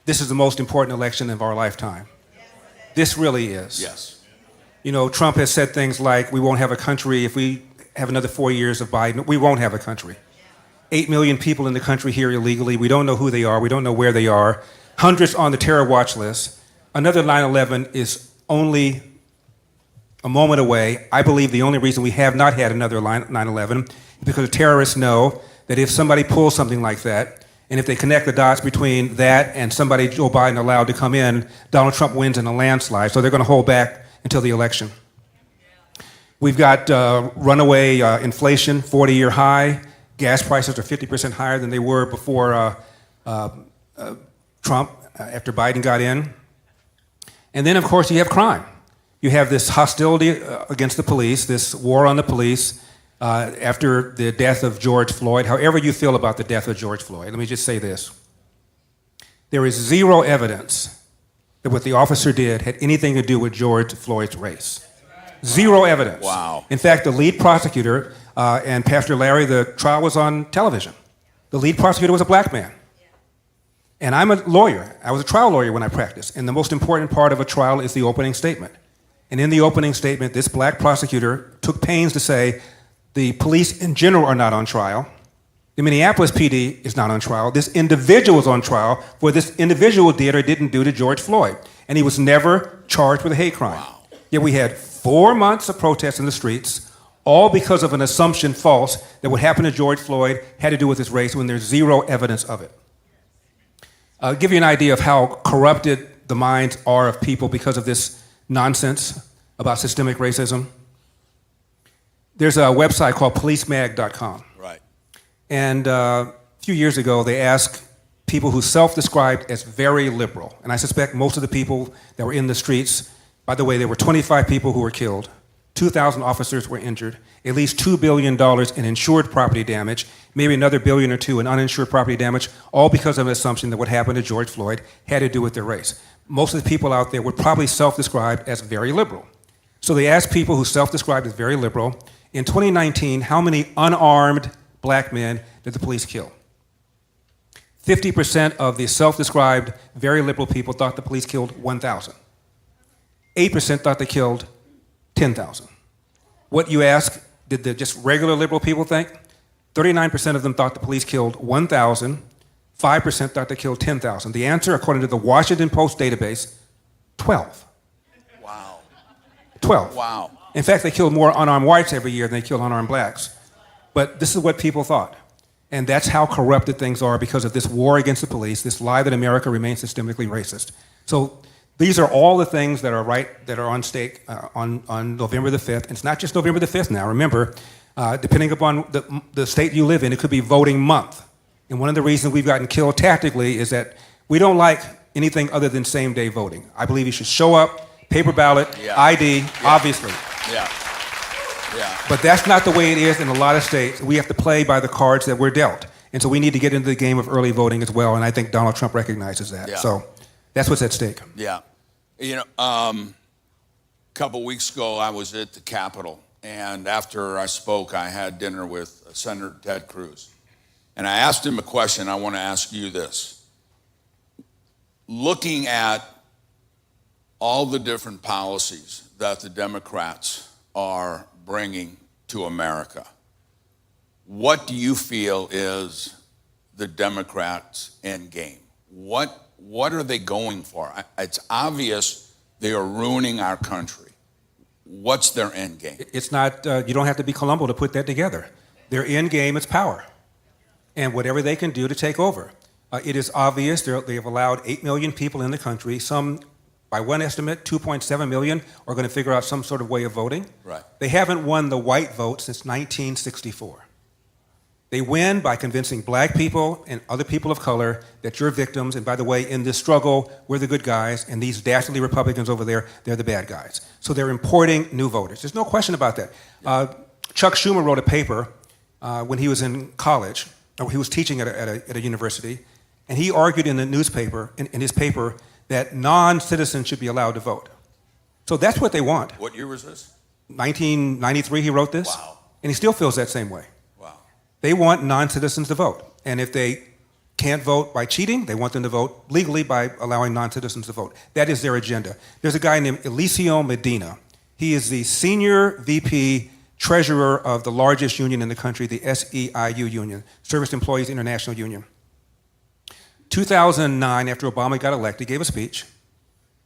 this is the most important election of our lifetime. This really is. Yes. You know, Trump has said things like, we won't have a country if we have another 4 years of Biden. We won't have a country. 8 million people in the country here illegally. We don't know who they are. We don't know where they are. Hundreds on the terror watch list. Another 9/11 is only a moment away. I believe the only reason we have not had another 9/11 is because terrorists know that if somebody pulls something like that, and if they connect the dots between that and somebody Joe Biden allowed to come in, Donald Trump wins in a landslide. So they're going to hold back until the election. We've got runaway inflation, 40-year high. Gas prices are 50% higher than they were before Trump, after Biden got in. And then, of course, you have crime. You have this hostility against the police, this war on the police after the death of George Floyd. However you feel about the death of George Floyd, let me just say this. There is zero evidence that what the officer did had anything to do with George Floyd's race. Zero evidence. Wow. In fact, the lead prosecutor and Pastor Larry, the trial was on television. The lead prosecutor was a black man. And I'm a lawyer. I was a trial lawyer when I practiced. And the most important part of a trial is the opening statement. And in the opening statement, this black prosecutor took pains to say the police in general are not on trial. The Minneapolis PD is not on trial. This individual is on trial for what this individual did or didn't do to George Floyd. And he was never charged with a hate crime. Wow. Yet we had 4 months of protests in the streets, all because of an assumption false that what happened to George Floyd had to do with his race when there's zero evidence of it. I'll give you an idea of how corrupted the minds are of people because of this nonsense about systemic racism. There's a website called policemag.com. Right. And a few years ago, they asked people who self-described as very liberal, and I suspect most of the people that were in the streets, by the way, there were 25 people who were killed, 2,000 officers were injured, at least $2 billion in insured property damage, maybe another billion or two in uninsured property damage, all because of an assumption that what happened to George Floyd had to do with their race. Most of the people out there were probably self-described as very liberal. So they asked people who self-described as very liberal, in 2019, how many unarmed black men did the police kill? 50% of the self-described very liberal people thought the police killed 1,000. 8% thought they killed 10,000. What you ask, did the just regular liberal people think? 39% of them thought the police killed 1,000. 5% thought they killed 10,000. The answer, according to the Washington Post database, 12. Wow. 12. Wow. In fact, they killed more unarmed whites every year than they killed unarmed blacks. But this is what people thought. And that's how corrupted things are because of this war against the police, this lie that America remains systemically racist. So these are all the things that are on stake on November the 5th. And it's not just November the 5th now. Remember, depending upon the state you live in, it could be voting month. And one of the reasons we've gotten killed tactically is that we don't like anything other than same-day voting. I believe you should show up, paper ballot, ID, obviously. Yeah. Yeah. But that's not the way it is in a lot of states. We have to play by the cards that we're dealt. And so we need to get into the game of early voting as well, and I think Donald Trump recognizes that. Yeah. So that's what's at stake. Yeah. You know, a couple weeks ago, I was at the Capitol, and after I spoke, I had dinner with Senator Ted Cruz. And I asked him a question. I want to ask you this. Looking at all the different policies that the Democrats are bringing to America, what do you feel is the Democrats' end game? What are they going for? It's obvious they are ruining our country. What's their end game? It's not, you don't have to be Columbo to put that together. Their end game is power and whatever they can do to take over. It is obvious they have allowed 8 million people in the country. Some, by one estimate, 2.7 million are going to figure out some sort of way of voting. Right. They haven't won the white vote since 1964. They win by convincing black people and other people of color that you're victims, and by the way, in this struggle, we're the good guys, and these dastardly Republicans over there, they're the bad guys. So they're importing new voters. There's no question about that. Chuck Schumer wrote a paper when he was in college, or he was teaching at a university, and he argued in the newspaper, in his paper, that non-citizens should be allowed to vote. So that's what they want. What year was this? 1993 he wrote this. Wow. And he still feels that same way. Wow. They want non-citizens to vote. And if they can't vote by cheating. They want them to vote legally by allowing non-citizens to vote. That is their agenda. There's a guy named Eliseo Medina. He is the senior VP treasurer of the largest union in the country, the SEIU union, Service Employees International Union. 2009, after Obama got elected, he gave a speech,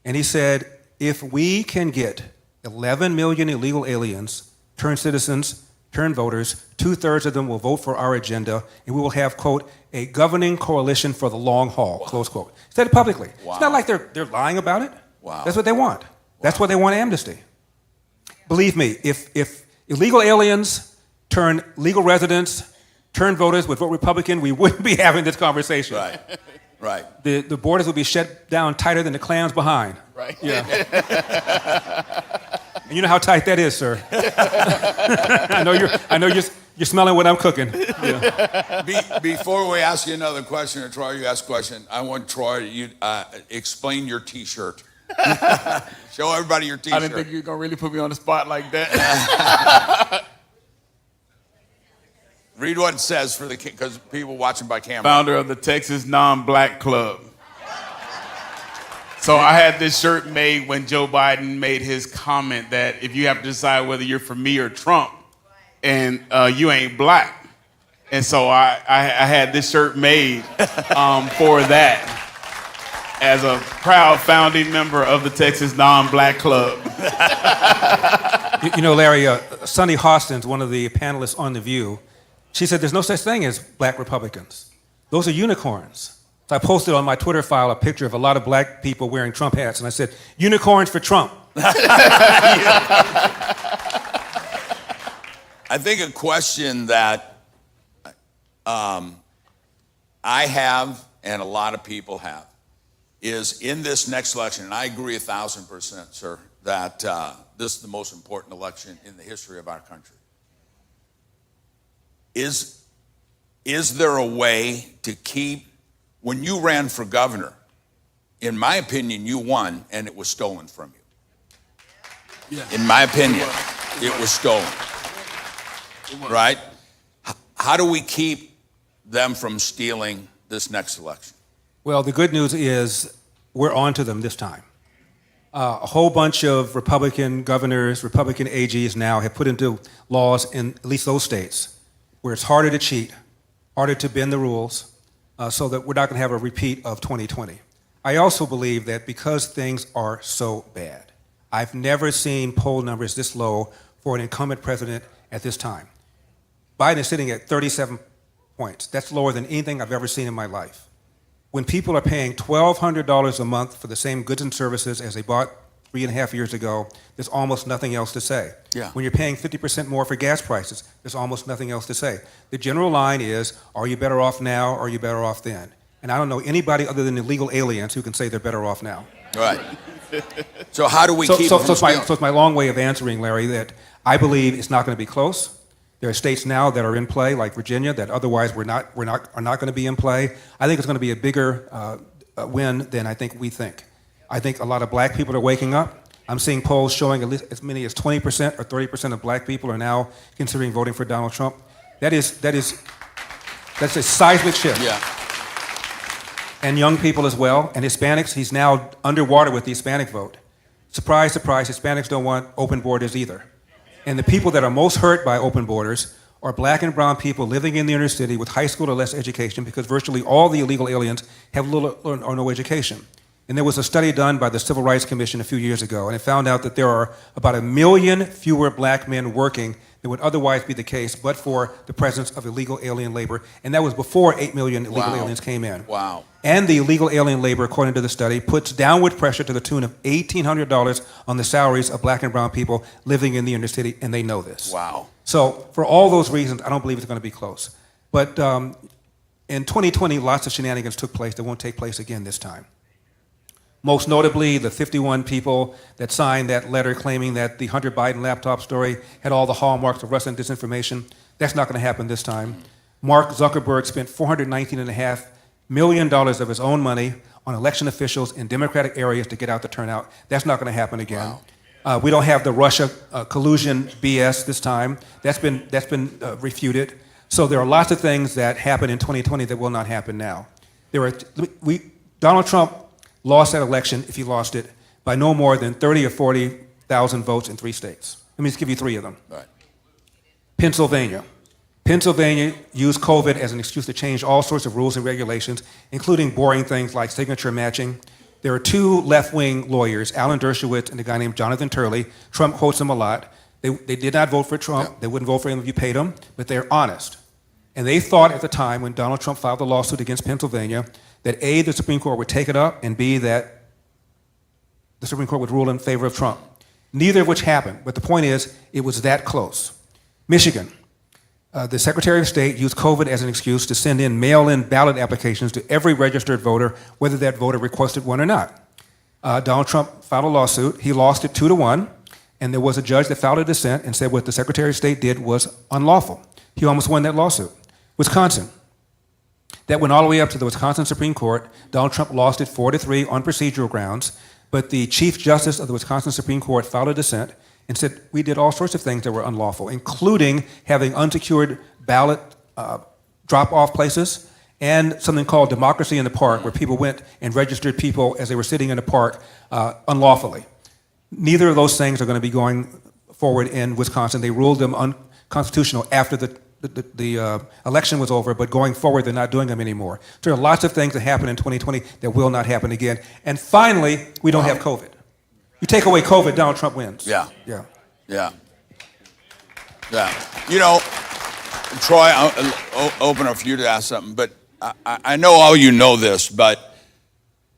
and he said, if we can get 11 million illegal aliens, turn citizens, turn voters, 2/3 of them will vote for our agenda, and we will have, quote, a governing coalition for the long haul, close quote. He said it publicly. Wow. It's not like they're lying about it. Wow. That's what they want. That's why they want amnesty. Believe me, if illegal aliens turn legal residents, turn voters would vote Republican, we wouldn't be having this conversation. Right, right. The borders would be shut down tighter than the clams behind. Right. Yeah. And you know how tight that is, sir. I know you're smelling what I'm cooking. Yeah. Before we ask you another question, or Troy, you ask a question, I want Troy, you explain your T-shirt. Show everybody your T-shirt. I didn't think you were going to really put me on the spot like that. Read what it says because people watching by camera. Founder of the Texas Non-Black Club. So I had this shirt made when Joe Biden made his comment that if you have to decide whether you're for me or Trump, and you ain't black. And so I had this shirt made for that as a proud founding member of the Texas Non-Black Club. You know, Larry, Sunny Hostins, one of the panelists on The View, she said there's no such thing as black Republicans. Those are unicorns. So I posted on my Twitter file a picture of a lot of black people wearing Trump hats, and I said, unicorns for Trump. I think a question that I have and a lot of people have is in this next election, and I agree 1,000%, sir, that this is the most important election in the history of our country. Is there a way to keep, when you ran for governor, in my opinion, you won and it was stolen from you. Yeah. In my opinion, it was stolen. Right? How do we keep them from stealing this next election? Well, the good news is we're on to them this time. A whole bunch of Republican governors, Republican AGs now have put into laws in at least those states where it's harder to cheat, harder to bend the rules, so that we're not going to have a repeat of 2020. I also believe that because things are so bad, I've never seen poll numbers this low for an incumbent president at this time. Biden is sitting at 37 points. That's lower than anything I've ever seen in my life. When people are paying $1,200 a month for the same goods and services as they bought 3.5 years ago, there's almost nothing else to say. Yeah. When you're paying 50% more for gas prices, there's almost nothing else to say. The general line is, are you better off now or are you better off then? And I don't know anybody other than illegal aliens who can say they're better off now. Right. So how do we keep so it's my long way of answering, Larry, that I believe it's not going to be close. There are states now that are in play, like Virginia, that otherwise are not going to be in play. I think it's going to be a bigger win than I think we think. I think a lot of black people are waking up. I'm seeing polls showing at least as many as 20% or 30% of black people are now considering voting for Donald Trump. That's a seismic shift. Yeah. And young people as well, and Hispanics. He's now underwater with the Hispanic vote. Surprise, surprise, Hispanics don't want open borders either. And the people that are most hurt by open borders are black and brown people living in the inner city with high school or less education, because virtually all the illegal aliens have little or no education. And there was a study done by the Civil Rights Commission a few years ago, and it found out that there are about 1 million fewer black men working than would otherwise be the case but for the presence of illegal alien labor. And that was before 8 million illegal aliens came in. Wow. And the illegal alien labor, according to the study, puts downward pressure to the tune of $1,800 on the salaries of black and brown people living in the inner city, and they know this. Wow. So for all those reasons, I don't believe it's going to be close. But in 2020, lots of shenanigans took place that won't take place again this time. Most notably, the 51 people that signed that letter claiming that the Hunter Biden laptop story had all the hallmarks of Russian disinformation. That's not going to happen this time. Mark Zuckerberg spent $419.5 million of his own money on election officials in Democratic areas to get out the turnout. That's not going to happen again. Wow. We don't have the Russia collusion BS this time. That's been refuted. So there are lots of things that happened in 2020 that will not happen now. Donald Trump lost that election, if he lost it, by no more than 30 or 40,000 votes in 3 states. Let me just give you 3 of them. Right. Pennsylvania. Pennsylvania used COVID as an excuse to change all sorts of rules and regulations, including boring things like signature matching. There are 2 left-wing lawyers, Alan Dershowitz and a guy named Jonathan Turley. Trump quotes them a lot. They did not vote for Trump. Yeah. They wouldn't vote for him if you paid them, but they're honest. And they thought at the time when Donald Trump filed the lawsuit against Pennsylvania that A, the Supreme Court would take it up, and B, that the Supreme Court would rule in favor of Trump. Neither of which happened, but the point is, it was that close. Michigan. The Secretary of State used COVID as an excuse to send in mail-in ballot applications to every registered voter, whether that voter requested one or not. Donald Trump filed a lawsuit. He lost it 2-1, and there was a judge that filed a dissent and said what the Secretary of State did was unlawful. He almost won that lawsuit. Wisconsin. That went all the way up to the Wisconsin Supreme Court. Donald Trump lost it 4-3 on procedural grounds, but the Chief Justice of the Wisconsin Supreme Court filed a dissent and said we did all sorts of things that were unlawful, including having unsecured ballot drop-off places and something called Democracy in the Park, where people went and registered people as they were sitting in the park unlawfully. Neither of those things are going to be going forward in Wisconsin. They ruled them unconstitutional after the election was over, but going forward, they're not doing them anymore. So there are lots of things that happened in 2020 that will not happen again. And finally, we don't have COVID. You take away COVID, Donald Trump wins. Yeah. Yeah. Yeah. Yeah. You know, Troy, I'll open up for you to ask something, but I know all you know this, but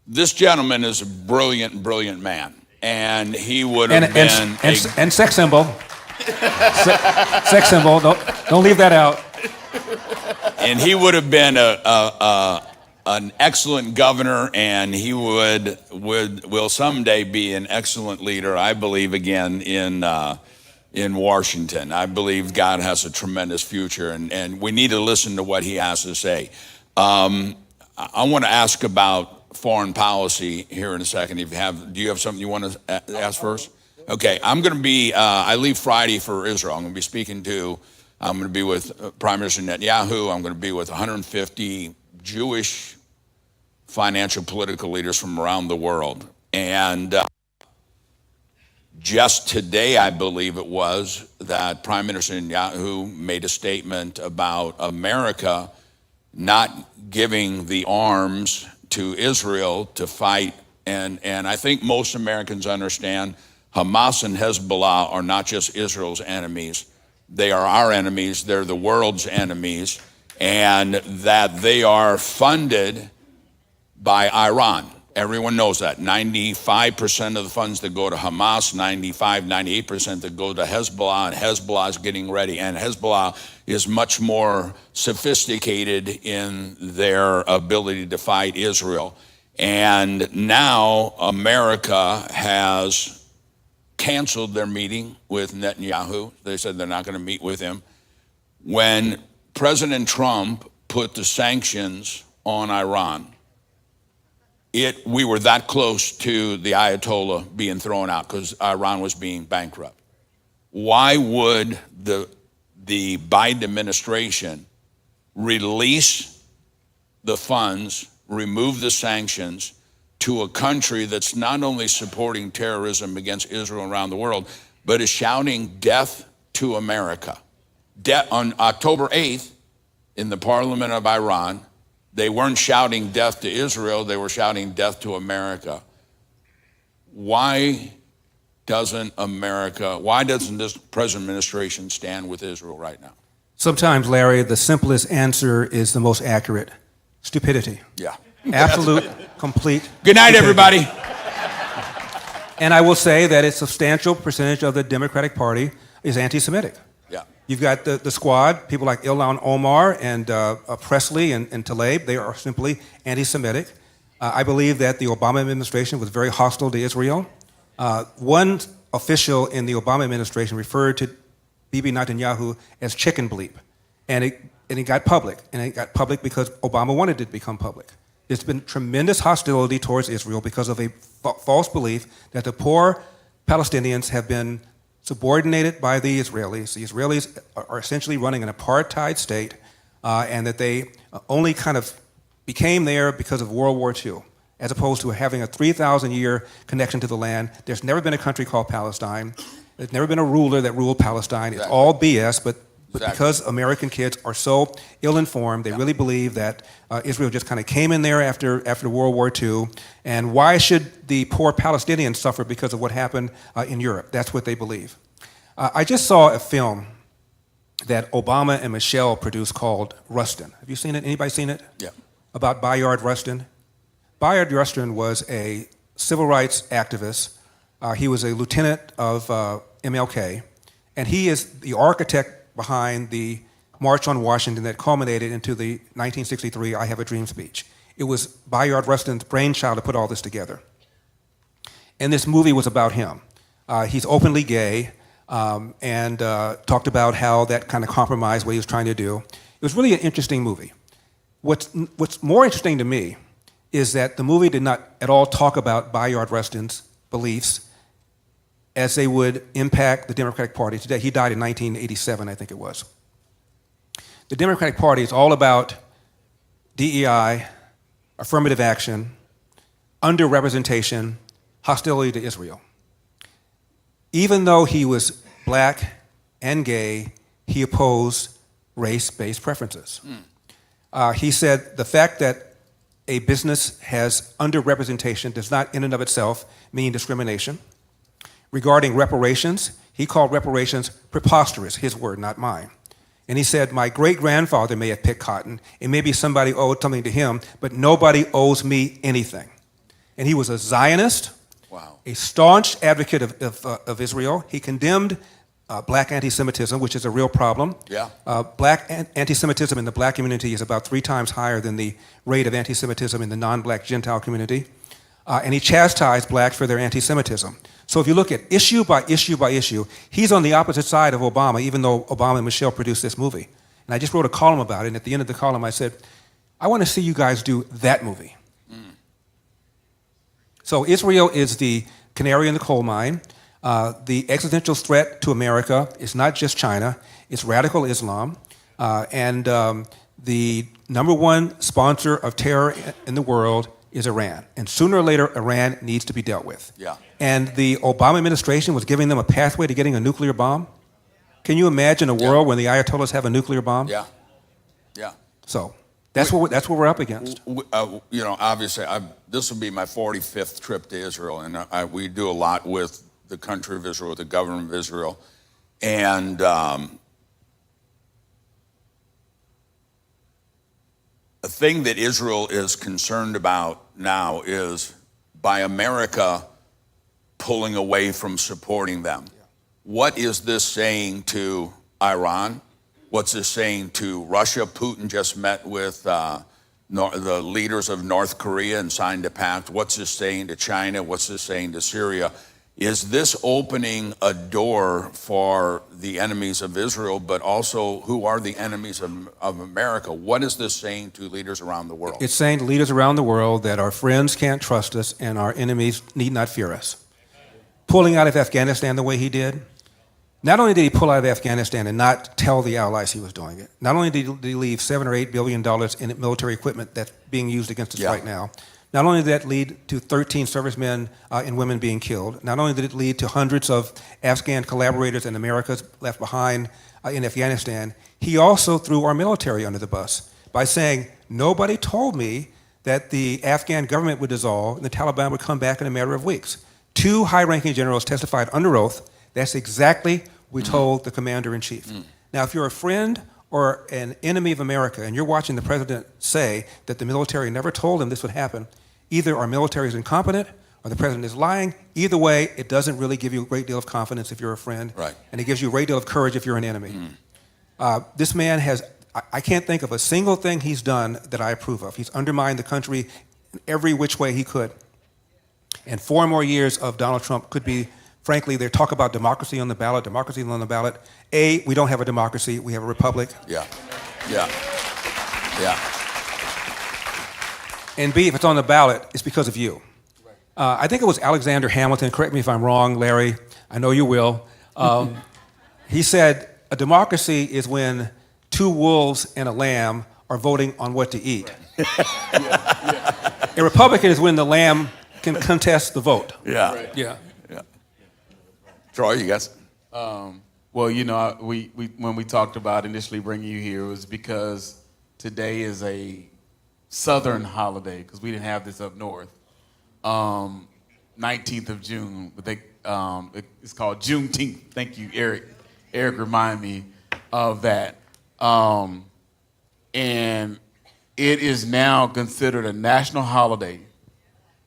this gentleman is a brilliant, brilliant man. And he would have been... And sex symbol. Sex symbol. Don't leave that out. And he would have been an excellent governor, and he will someday be an excellent leader, I believe, again, in Washington. I believe God has a tremendous future, and we need to listen to what he has to say. I want to ask about foreign policy here in a second. Do you have something you want to ask first? Okay, I'm going to be, I leave Friday for Israel. I'm going to be with Prime Minister Netanyahu. I'm going to be with 150 Jewish financial political leaders from around the world. And just today, I believe it was, that Prime Minister Netanyahu made a statement about America not giving the arms to Israel to fight. And I think most Americans understand Hamas and Hezbollah are not just Israel's enemies. They are our enemies. They're the world's enemies. And that they are funded by Iran. Everyone knows that. 95% of the funds that go to Hamas, 98% that go to Hezbollah, and Hezbollah is getting ready. And Hezbollah is much more sophisticated in their ability to fight Israel. And now America has canceled their meeting with Netanyahu. They said they're not going to meet with him. When President Trump put the sanctions on Iran, we were that close to the Ayatollah being thrown out because Iran was being bankrupt. Why would the Biden administration release the funds, remove the sanctions to a country that's not only supporting terrorism against Israel around the world, but is shouting death to America? On October 8th, in the parliament of Iran, they weren't shouting death to Israel, they were shouting death to America. Why doesn't this present administration stand with Israel right now? Sometimes, Larry, the simplest answer is the most accurate. Stupidity. Yeah. Absolute, complete. Good night, stupidity. everybody. And I will say that a substantial percentage of the Democratic Party is anti-Semitic. Yeah. You've got the squad, people like Ilhan Omar and Presley and Tlaib. They are simply anti-Semitic. I believe that the Obama administration was very hostile to Israel. One official in the Obama administration referred to Bibi Netanyahu as chicken bleep. And it got public. And it got public because Obama wanted it to become public. There's been tremendous hostility towards Israel because of a false belief that the poor Palestinians have been subordinated by the Israelis. The Israelis are essentially running an apartheid state, and that they only kind of became there because of World War II, as opposed to having a 3,000-year connection to the land. There's never been a country called Palestine. There's never been a ruler that ruled Palestine. It's all BS, but because American kids are so ill-informed, they really believe that Israel just kind of came in there after World War II. And why should the poor Palestinians suffer because of what happened in Europe? That's what they believe. I just saw a film that Obama and Michelle produced called Rustin. Have you seen it? Anybody seen it? Yeah. About Bayard Rustin. Bayard Rustin was a civil rights activist. He was a lieutenant of MLK, and he is the architect behind the March on Washington that culminated into the 1963 I Have a Dream speech. It was Bayard Rustin's brainchild to put all this together. And this movie was about him. He's openly gay, and talked about how that kind of compromised what he was trying to do. It was really an interesting movie. What's more interesting to me is that the movie did not at all talk about Bayard Rustin's beliefs as they would impact the Democratic Party today. He died in 1987, I think it was. The Democratic Party is all about DEI, affirmative action, underrepresentation, hostility to Israel. Even though he was black and gay, he opposed race-based preferences. He said the fact that a business has underrepresentation does not in and of itself mean discrimination. Regarding reparations, he called reparations preposterous, his word, not mine. And he said, my great-grandfather may have picked cotton, and maybe somebody owed something to him, but nobody owes me anything. And he was a Zionist, a staunch advocate of Israel. He condemned black anti-Semitism, which is a real problem. Black anti-Semitism in the black community is about 3 times higher than the rate of anti-Semitism in the non-black Gentile community. And he chastised blacks for their anti-Semitism. So if you look at issue by issue by issue, he's on the opposite side of Obama, even though Obama and Michelle produced this movie. And I just wrote a column about it, and at the end of the column I said, I want to see you guys do that movie. So Israel is the canary in the coal mine. The existential threat to America is not just China, it's radical Islam. And the number one sponsor of terror in the world is Iran. And sooner or later, Iran needs to be dealt with. And the Obama administration was giving them a pathway to getting a nuclear bomb. Can you imagine a world when the Ayatollahs have a nuclear bomb? So that's what we're up against. Obviously, this will be my 45th trip to Israel, and we do a lot with the country of Israel, with the government of Israel. And the thing that Israel is concerned about now is by America pulling away from supporting them. What is this saying to Iran? What's this saying to Russia? Putin just met with the leaders of North Korea and signed a pact. What's this saying to China? What's this saying to Syria? Is this opening a door for the enemies of Israel, but also who are the enemies of America? What is this saying to leaders around the world? It's saying to leaders around the world that our friends can't trust us and our enemies need not fear us. Pulling out of Afghanistan the way he did, not only did he pull out of Afghanistan and not tell the allies he was doing it, not only did he leave $7 or $8 billion in military equipment that's being used against us right now, not only did that lead to 13 servicemen and women being killed, not only did it lead to hundreds of Afghan collaborators and Americans left behind in Afghanistan, he also threw our military under the bus by saying, nobody told me that the Afghan government would dissolve and the Taliban would come back in a matter of weeks. 2 high-ranking generals testified under oath. That's exactly what we told the commander-in-chief. Now, if you're a friend or an enemy of America and you're watching the president say that the military never told him this would happen, either our military is incompetent or the president is lying. Either way, it doesn't really give you a great deal of confidence if you're a friend, and it gives you a great deal of courage if you're an enemy. This man has, I can't think of a single thing he's done that I approve of. He's undermined the country in every which way he could. And 4 more years of Donald Trump could be, frankly, they talk about democracy on the ballot, democracy on the ballot. A, we don't have a democracy, we have a republic. And B, if it's on the ballot, it's because of you. I think it was Alexander Hamilton, correct me if I'm wrong, Larry, I know you will. He said, a democracy is when 2 wolves and a lamb are voting on what to eat. A Republican is when the lamb can contest the vote. Yeah. Right. Yeah. Yeah. Troy, you guys? Well, you know, we when we talked about initially bringing you here, it was because today is a Southern holiday, because we didn't have this up north. 19th of June, but it's called Juneteenth. Thank you, Eric. Eric reminded me of that. And it is now considered a national holiday.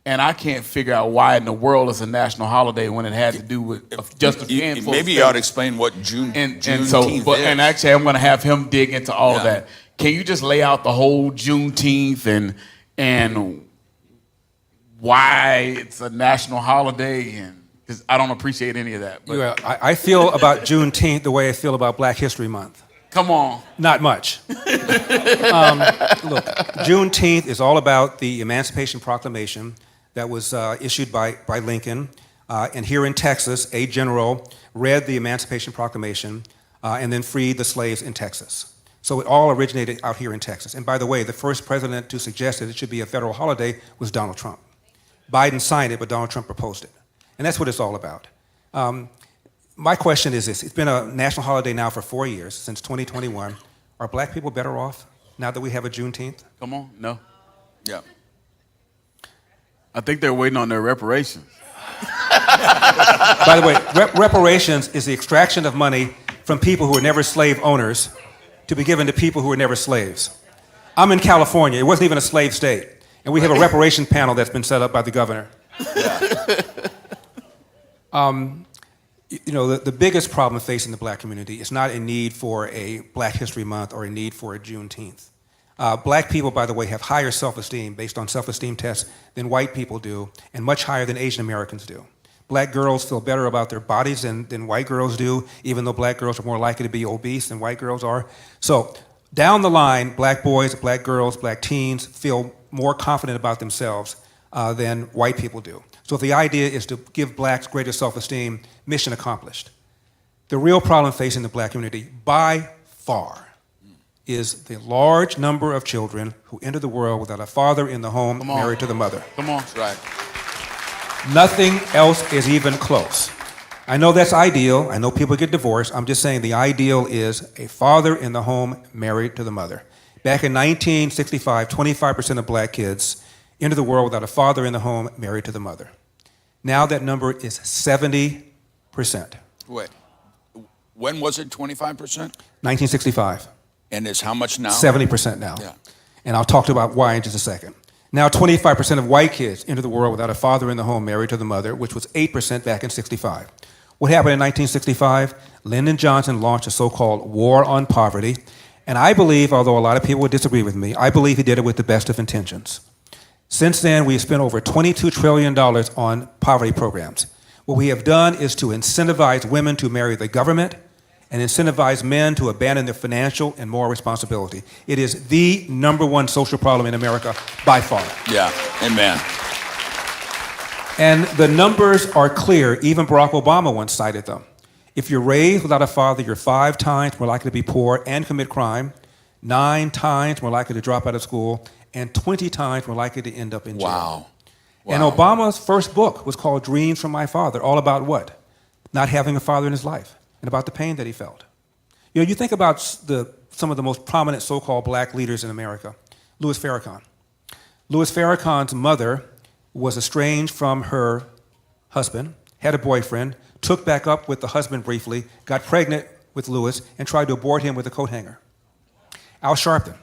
And I can't figure out why in the world it's a national holiday when it had to do with just a handful. Maybe you ought to explain what Juneteenth is. And actually, I'm going to have him dig into all of that. Can you just lay out the whole Juneteenth and why it's a national holiday? And because I don't appreciate any of that. But Yeah, I feel about Juneteenth the way I feel about Black History Month. come on. Not much. Look, Juneteenth is all about the Emancipation Proclamation that was issued by Lincoln. And here in Texas, a general read the Emancipation Proclamation and then freed the slaves in Texas. So it all originated out here in Texas. And by the way, the first president to suggest that it should be a federal holiday was Donald Trump. Biden signed it, but Donald Trump proposed it. And that's what it's all about. My question is this. It's been a national holiday now for 4 years, since 2021. Are black people better off now that we have a Juneteenth? Come on. No. Yeah. I think they're waiting on their reparations. By the way, reparations is the extraction of money from people who were never slave owners to be given to people who were never slaves. I'm in California. It wasn't even a slave state. And we have a reparation panel that's been set up by the governor. You know, the biggest problem facing the black community is not a need for a Black History Month or a need for a Juneteenth. Black people, by the way, have higher self-esteem based on self-esteem tests than white people do, and much higher than Asian Americans do. Black girls feel better about their bodies than white girls do, even though black girls are more likely to be obese than white girls are. So down the line, black boys, black girls, black teens feel more confident about themselves than white people do. So if the idea is to give blacks greater self-esteem, mission accomplished. The real problem facing the black community, by far, is the large number of children who enter the world without a father in the home married to the mother. Come on. That's right. Nothing else is even close. I know that's ideal. I know people get divorced. I'm just saying the ideal is a father in the home married to the mother. Back in 1965, 25% of black kids entered the world without a father in the home married to the mother. Now that number is 70%. Wait. When was it 25%? 1965. And it's how much now? 70% now. Yeah. And I'll talk about why in just a second. Now 25% of white kids enter the world without a father in the home married to the mother, which was 8% back in 65. What happened in 1965? Lyndon Johnson launched a so-called war on poverty. And I believe, although a lot of people would disagree with me, I believe he did it with the best of intentions. Since then, we've spent over $22 trillion on poverty programs. What we have done is to incentivize women to marry the government and incentivize men to abandon their financial and moral responsibility. It is the #1 social problem in America by far. Yeah, amen. And the numbers are clear. Even Barack Obama once cited them. If you're raised without a father, you're 5 times more likely to be poor and commit crime, 9 times more likely to drop out of school, and 20 times more likely to end up in jail. Wow. And Obama's first book was called Dreams from My Father, all about what? Not having a father in his life, and about the pain that he felt. You know, you think about some of the most prominent so-called black leaders in America. Louis Farrakhan. Louis Farrakhan's mother was estranged from her husband, had a boyfriend, took back up with the husband briefly, got pregnant with Louis, and tried to abort him with a coat hanger. Al Sharpton.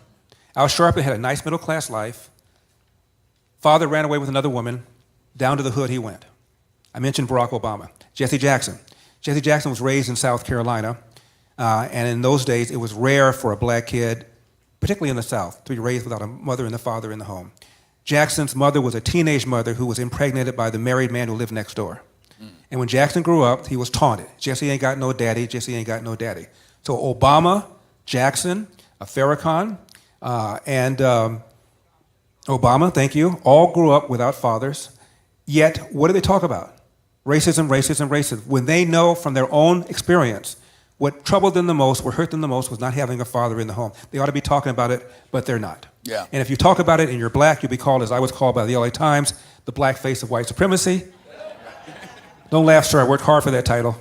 Al Sharpton had a nice middle-class life. Father ran away with another woman. Down to the hood he went. I mentioned Barack Obama. Jesse Jackson. Jesse Jackson was raised in South Carolina, and in those days it was rare for a black kid, particularly in the South, to be raised without a mother and a father in the home. Jackson's mother was a teenage mother who was impregnated by the married man who lived next door. And when Jackson grew up, he was taunted. Jesse ain't got no daddy, Jesse ain't got no daddy. So Obama, Jackson, Farrakhan, and Obama, thank you, all grew up without fathers. Yet, what do they talk about? Racism, racism, racism. When they know from their own experience What troubled them the most, what hurt them the most, was not having a father in the home. They ought to be talking about it, but they're not. Yeah. And if you talk about it and you're black, you'll be called, as I was called by the LA Times, the black face of white supremacy. Don't laugh, sir. I worked hard for that title.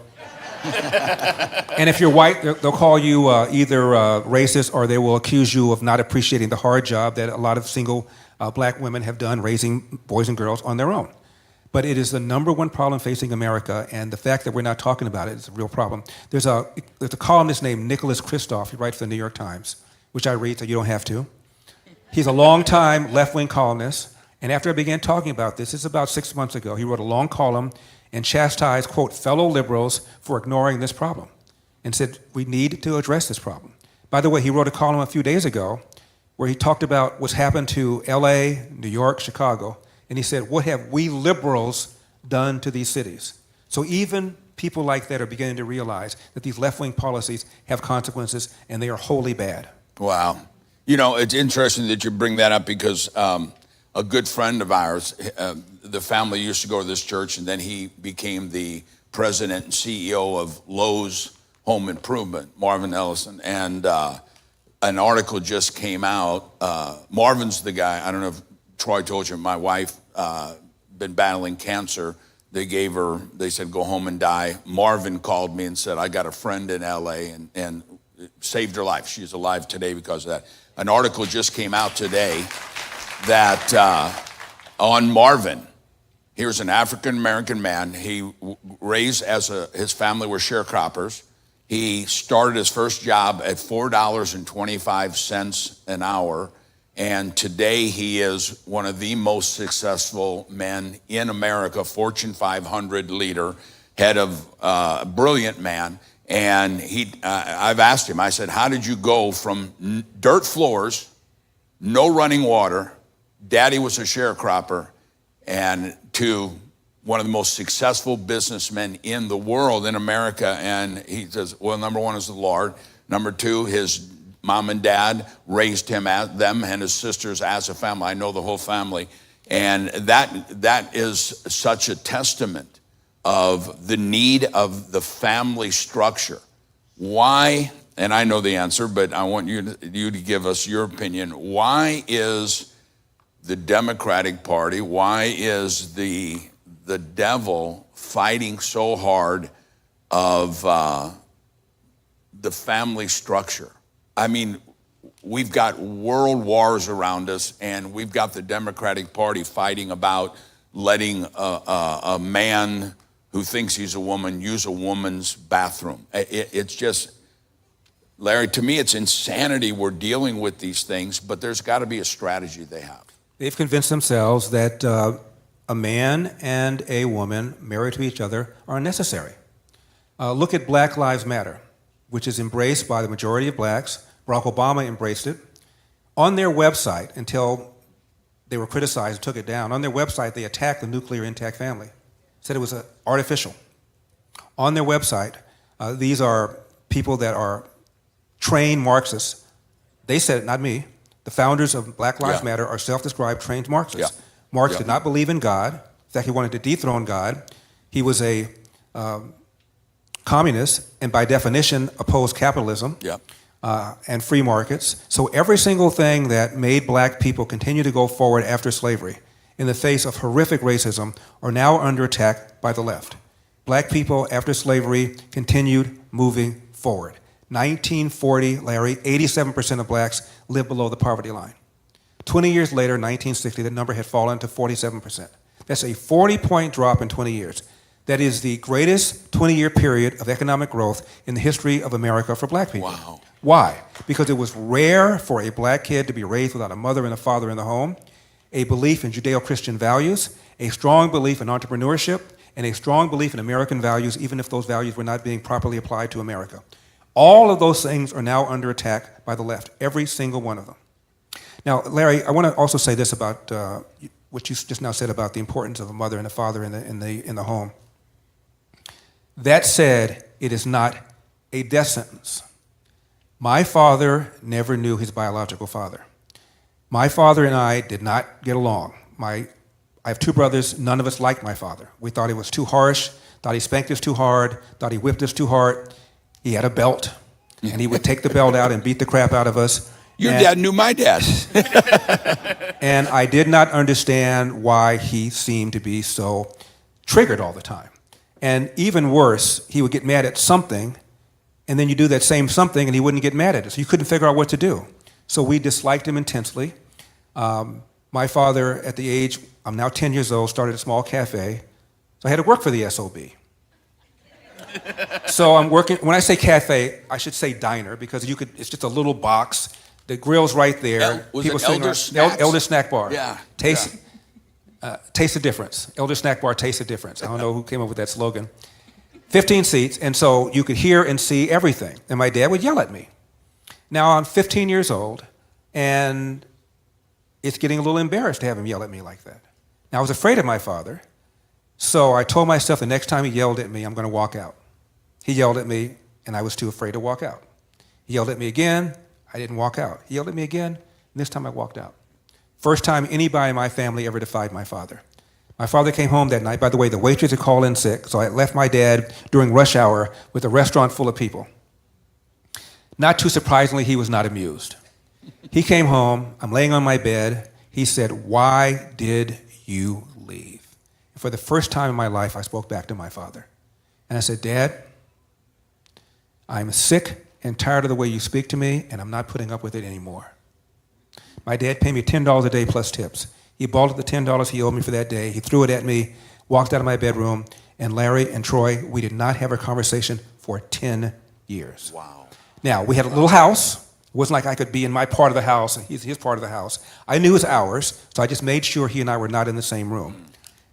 And if you're white, they'll call you either racist, or they will accuse you of not appreciating the hard job that a lot of single black women have done raising boys and girls on their own. But it is the number one problem facing America, and the fact that we're not talking about it is a real problem. There's a columnist named Nicholas Kristof. He writes for the New York Times, which I read, so you don't have to. He's a long-time left-wing columnist, and after I began talking about this is about 6 months ago, he wrote a long column and chastised, quote, fellow liberals for ignoring this problem, and said we need to address this problem. By the way, he wrote a column a few days ago where he talked about what's happened to LA, New York, Chicago, and he said, what have we liberals done to these cities? So even people like that are beginning to realize that these left-wing policies have consequences, and they are wholly bad. Wow. You know, it's interesting that you bring that up because a good friend of ours, the family used to go to this church, and then he became the president and CEO of Lowe's Home Improvement, Marvin Ellison. And an article just came out. Marvin's the guy, I don't know if Troy told you, my wife been battling cancer. They said, go home and die. Marvin called me and said, I got a friend in LA and saved her life. She's alive today because of that. An article just came out today that on Marvin, here's an African-American man. He raised his family were sharecroppers. He started his first job at $4.25 an hour. And today he is one of the most successful men in America, Fortune 500 leader, head of a brilliant man. And I've asked him, I said, how did you go from dirt floors, no running water, daddy was a sharecropper, and to one of the most successful businessmen in the world, in America? And he says, well, number one is the Lord. Number two, his mom and dad raised them and his sisters as a family. I know the whole family. And that is such a testament of the need of the family structure. Why, and I know the answer, but I want you to give us your opinion. Why is the Democratic Party, why is the devil fighting so hard of the family structure? I mean, we've got world wars around us, and we've got the Democratic Party fighting about letting a man who thinks he's a woman use a woman's bathroom. It's just, Larry, to me, it's insanity we're dealing with these things, but there's got to be a strategy they have. They've convinced themselves that a man and a woman married to each other are necessary. Look at Black Lives Matter, which is embraced by the majority of blacks. Barack Obama embraced it. On their website, until they were criticized and took it down, on their website they attacked the nuclear intact family, said it was artificial. On their website, these are people that are trained Marxists. They said it, not me. The founders of Black Lives Matter are self-described trained Marxists. Yeah. Marx did not believe in God. In fact, he wanted to dethrone God. He was a communist, and by definition opposed capitalism. Yeah. And free markets. So every single thing that made black people continue to go forward after slavery in the face of horrific racism are now under attack by the left. Black people after slavery continued moving forward. 1940, Larry, 87% of blacks lived below the poverty line. 20 years later, 1960, that number had fallen to 47%. That's a 40-point drop in 20 years. That is the greatest 20-year period of economic growth in the history of America for black people. Wow. Why? Because it was rare for a black kid to be raised without a mother and a father in the home, a belief in Judeo-Christian values, a strong belief in entrepreneurship, and a strong belief in American values, even if those values were not being properly applied to America. All of those things are now under attack by the left, every single one of them. Now, Larry, I want to also say this about what you just now said about the importance of a mother and a father in the home. That said, it is not a death sentence. My father never knew his biological father. My father and I did not get along. I have two brothers. None of us liked my father. We thought he was too harsh, thought he spanked us too hard, thought he whipped us too hard. He had a belt, and he would take the belt out and beat the crap out of us. Your dad knew my dad. And I did not understand why he seemed to be so triggered all the time. And even worse, he would get mad at something, and then you do that same something, and he wouldn't get mad at it. So you couldn't figure out what to do. So we disliked him intensely. My father, at the age, I'm now 10 years old, started a small cafe. So I had to work for the SOB. So I'm working, when I say cafe, I should say diner, because it's just a little box. The grill's right there. Was People it sitting Elder around- Snacks? Elder Snack Bar. Yeah. Taste the difference. Elder Snack Bar, taste the difference. I don't know who came up with that slogan. 15 seats, and so you could hear and see everything. And my dad would yell at me. Now I'm 15 years old, and it's getting a little embarrassed to have him yell at me like that. Now I was afraid of my father, so I told myself the next time he yelled at me, I'm going to walk out. He yelled at me, and I was too afraid to walk out. He yelled at me again, I didn't walk out. He yelled at me again, and this time I walked out. First time anybody in my family ever defied my father. My father came home that night. By the way, the waitress had called in sick, so I left my dad during rush hour with a restaurant full of people. Not too surprisingly, he was not amused. He came home, I'm laying on my bed. He said, "Why did you leave?" And for the first time in my life, I spoke back to my father. And I said, "Dad, I'm sick and tired of the way you speak to me, and I'm not putting up with it anymore." My dad paid me $10 a day plus tips. He balled up the $10 he owed me for that day. He threw it at me, walked out of my bedroom, and Larry and Troy, we did not have a conversation for 10 years. Wow. Now, we had a little house. It wasn't like I could be in my part of the house and he's his part of the house. I knew his hours, so I just made sure he and I were not in the same room.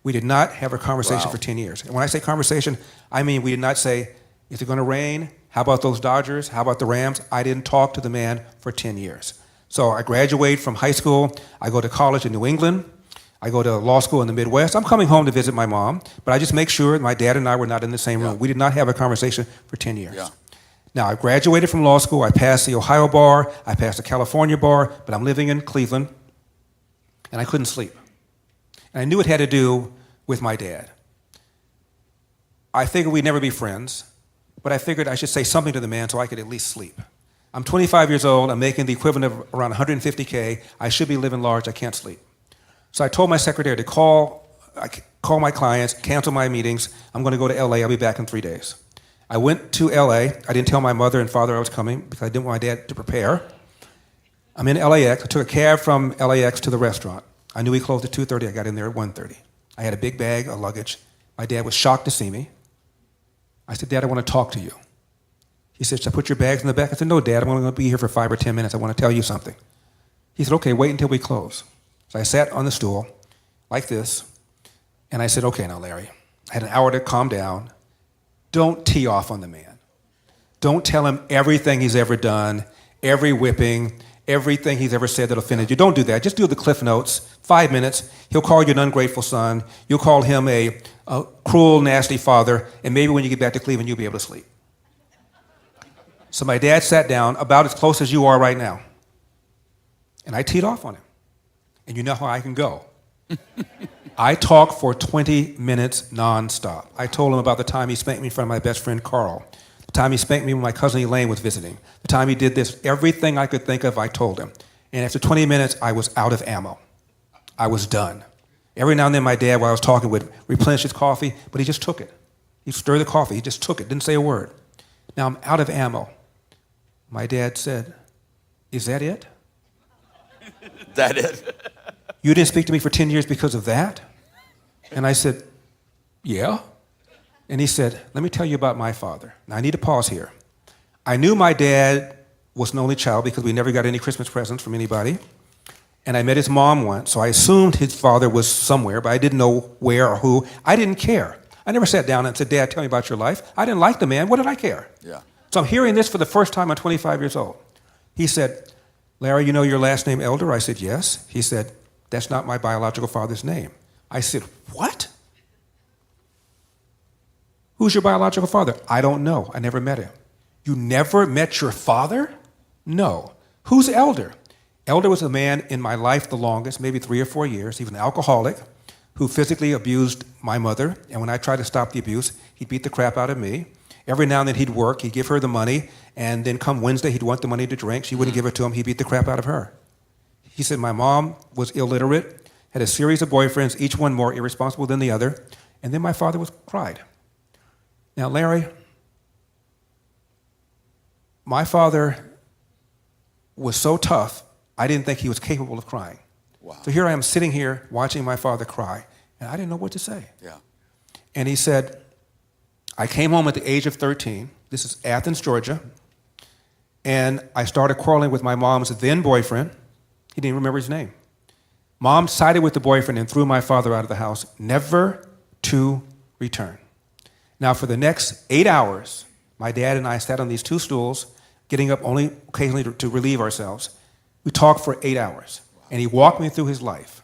We did not have a conversation Wow. for 10 years. And when I say conversation, I mean we did not say, "Is it going to rain? How about those Dodgers? How about the Rams?" I didn't talk to the man for 10 years. So I graduate from high school. I go to college in New England. I go to law school in the Midwest. I'm coming home to visit my mom, but I just make sure my dad and I were not in the same room. We did not have a conversation for 10 years. Yeah. Now, I graduated from law school. I passed the Ohio bar. I passed the California bar, but I'm living in Cleveland, and I couldn't sleep. And I knew it had to do with my dad. I figured we'd never be friends, but I figured I should say something to the man so I could at least sleep. I'm 25 years old. I'm making the equivalent of around 150K. I should be living large. I can't sleep. So I told my secretary to call my clients, cancel my meetings. I'm going to go to LA. I'll be back in 3 days. I went to LA. I didn't tell my mother and father I was coming because I didn't want my dad to prepare. I'm in LAX. I took a cab from LAX to the restaurant. I knew he closed at 2:30. I got in there at 1:30. I had a big bag of luggage. My dad was shocked to see me. I said, "Dad, I want to talk to you." He said, "Should I put your bags in the back?" I said, "No, Dad, I'm only going to be here for 5 or 10 minutes. I want to tell you something." He said, "Okay, wait until we close." So I sat on the stool like this, and I said, "Okay now, Larry." I had an hour to calm down. Don't tee off on the man. Don't tell him everything he's ever done, every whipping, everything he's ever said that offended you. Don't do that. Just do the cliff notes. 5 minutes. He'll call you an ungrateful son. You'll call him a cruel, nasty father, and maybe when you get back to Cleveland, you'll be able to sleep. So my dad sat down about as close as you are right now. And I teed off on him. And you know how I can go. I talked for 20 minutes nonstop. I told him about the time he spanked me in front of my best friend Carl, the time he spanked me when my cousin Elaine was visiting, the time he did this. Everything I could think of, I told him. And after 20 minutes, I was out of ammo. I was done. Every now and then my dad, while I was talking, would replenish his coffee, but he just took it. He'd stir the coffee. He just took it, didn't say a word. Now I'm out of ammo. My dad said, "Is that it? That it? You didn't speak to me for 10 years because of that?" And I said, "Yeah." And he said, "Let me tell you about my father." Now I need to pause here. I knew my dad was an only child because we never got any Christmas presents from anybody. And I met his mom once, so I assumed his father was somewhere, but I didn't know where or who. I didn't care. I never sat down and said, "Dad, tell me about your life." I didn't like the man. What did I care? Yeah. So I'm hearing this for the first time. I'm 25 years old. He said, "Larry, you know your last name Elder?" I said, "Yes." He said, "That's not my biological father's name." I said, "What? Who's your biological father?" "I don't know. I never met him." "You never met your father?" "No." "Who's Elder?" Elder was the man in my life the longest, maybe 3 or 4 years. He was an alcoholic who physically abused my mother, and when I tried to stop the abuse, he beat the crap out of me. Every now and then he'd work, he'd give her the money, and then come Wednesday he'd want the money to drink. She wouldn't give it to him. He beat the crap out of her. He said my mom was illiterate, had a series of boyfriends, each one more irresponsible than the other, and then my father cried. Now, Larry, my father was so tough, I didn't think he was capable of crying. Wow. So here I am sitting here watching my father cry, and I didn't know what to say. Yeah. And he said, I came home at the age of 13. This is Athens, Georgia. And I started quarreling with my mom's then boyfriend. He didn't remember his name. Mom sided with the boyfriend and threw my father out of the house, never to return. Now, for the next 8 hours, my dad and I sat on these two stools, getting up only occasionally to relieve ourselves. We talked for 8 hours. And he walked me through his life.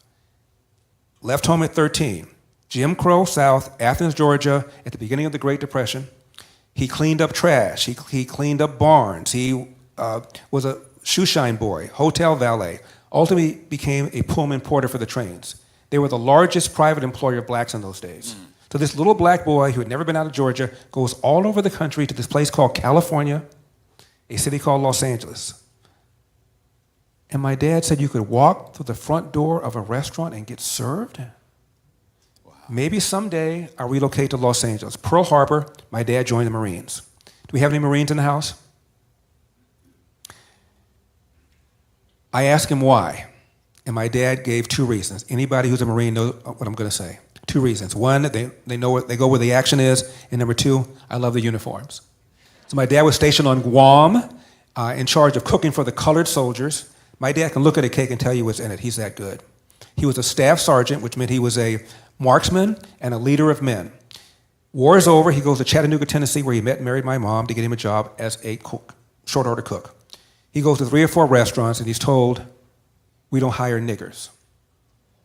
Left home at 13. Jim Crow South, Athens, Georgia, at the beginning of the Great Depression. He cleaned up trash. He cleaned up barns. He was a shoeshine boy, hotel valet. Ultimately became a Pullman porter for the trains. They were the largest private employer of blacks in those days. So this little black boy who had never been out of Georgia goes all over the country to this place called California, a city called Los Angeles. And my dad said you could walk through the front door of a restaurant and get served? Maybe someday I'll relocate to Los Angeles. Pearl Harbor, my dad joined the Marines. Do we have any Marines in the house? I asked him why, and my dad gave two reasons. Anybody who's a Marine knows what I'm going to say. Two reasons. One, they know they go where the action is, and number two, I love the uniforms. So my dad was stationed on Guam, in charge of cooking for the colored soldiers. My dad can look at a cake and tell you what's in it. He's that good. He was a staff sergeant, which meant he was a marksman and a leader of men. War is over. He goes to Chattanooga, Tennessee, where he met and married my mom to get him a job as a cook, short order cook. He goes to 3 or 4 restaurants, and he's told, we don't hire niggers.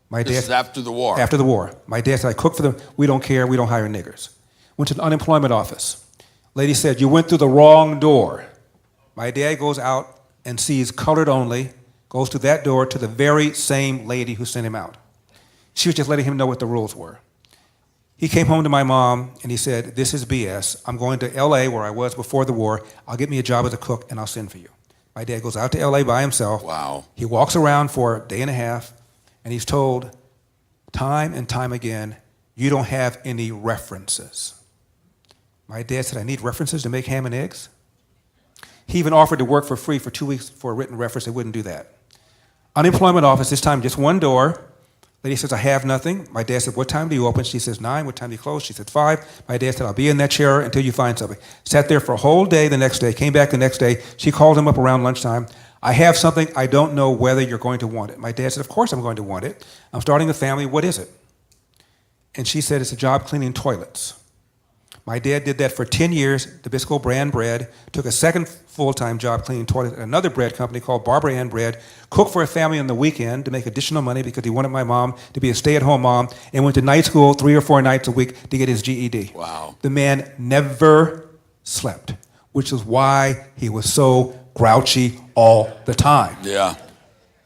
This is after the war. After the war. My dad said, I cook for them. We don't care. We don't hire niggers. Went to the unemployment office. Lady said, you went through the wrong door. My dad goes out and sees colored only, goes to that door to the very same lady who sent him out. She was just letting him know what the rules were. He came home to my mom and he said, this is BS. I'm going to LA where I was before the war. I'll get me a job as a cook and I'll send for you. My dad goes out to LA by himself. Wow. He walks around for a day and a half and he's told time and time again, you don't have any references. My dad said, I need references to make ham and eggs? He even offered to work for free for 2 weeks for a written reference. They wouldn't do that. Unemployment office, this time just one door. Lady says, I have nothing. My dad said, what time do you open? She says, 9. What time do you close? She said, 5. My dad said, I'll be in that chair until you find something. Sat there for a whole day the next day, came back the next day. She called him up around lunchtime. I have something. I don't know whether you're going to want it. My dad said, of course I'm going to want it. I'm starting a family. What is it? And she said, it's a job cleaning toilets. My dad did that for 10 years, Nabisco brand bread, took a second full-time job cleaning toilets at another bread company called Barbara Ann Bread, cooked for a family on the weekend to make additional money because he wanted my mom to be a stay-at-home mom, and went to night school 3 or 4 nights a week to get his GED. Wow. The man never slept, which is why he was so grouchy all the time. Yeah.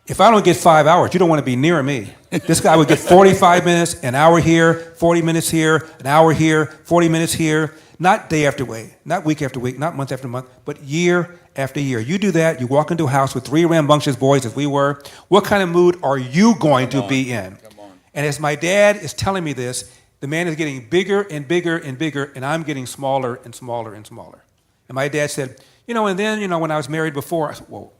If I don't get 5 hours, you don't want to be near me. This guy would get 45 minutes, an hour here, 40 minutes here, an hour here, 40 minutes here, not day after day, not week after week, not month after month, but year after year. You do that, you walk into a house with 3 rambunctious boys as we were, what kind of mood are you going to be in? And as my dad is telling me this, the man is getting bigger and bigger and bigger, and I'm getting smaller and smaller and smaller. And my dad said, and then, when I was married before, I said, whoa.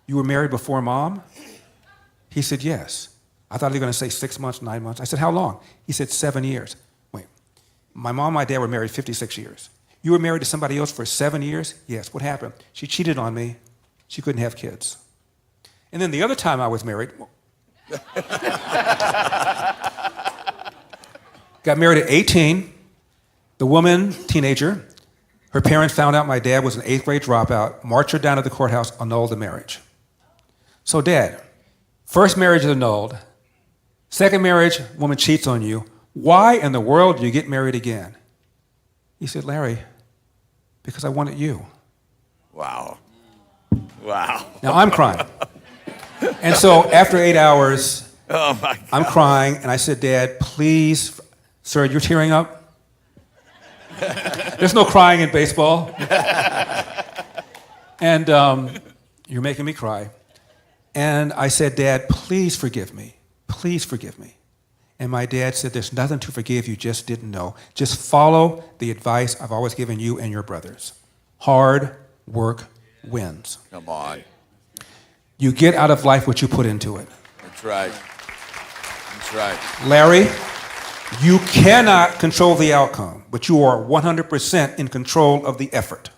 You were married before Mom? He said, yes. I thought he was going to say 6 months, 9 months. I said, how long? He said, 7 years. Wait, my mom and my dad were married 56 years. You were married to somebody else for 7 years? Yes. What happened? She cheated on me. She couldn't have kids. And then the other time I was married, got married at 18. The woman, teenager, her parents found out my dad was an 8th grade dropout, marched her down to the courthouse, annulled the marriage. So, Dad, first marriage is annulled. Second marriage, woman cheats on you. Why in the world do you get married again? He said, Larry, because I wanted you. Wow. Wow. Now, I'm crying. And so, after 8 hours, Oh, my God. I'm crying, and I said, Dad, please, sir, you're tearing up? There's no crying in baseball. And you're making me cry. And I said, Dad, please forgive me. Please forgive me. And my dad said, there's nothing to forgive, you just didn't know. Just follow the advice I've always given you and your brothers. Hard work wins. Come on. You get out of life what you put into it. That's right. That's right. Larry, you cannot control the outcome, but you are 100% in control of the effort.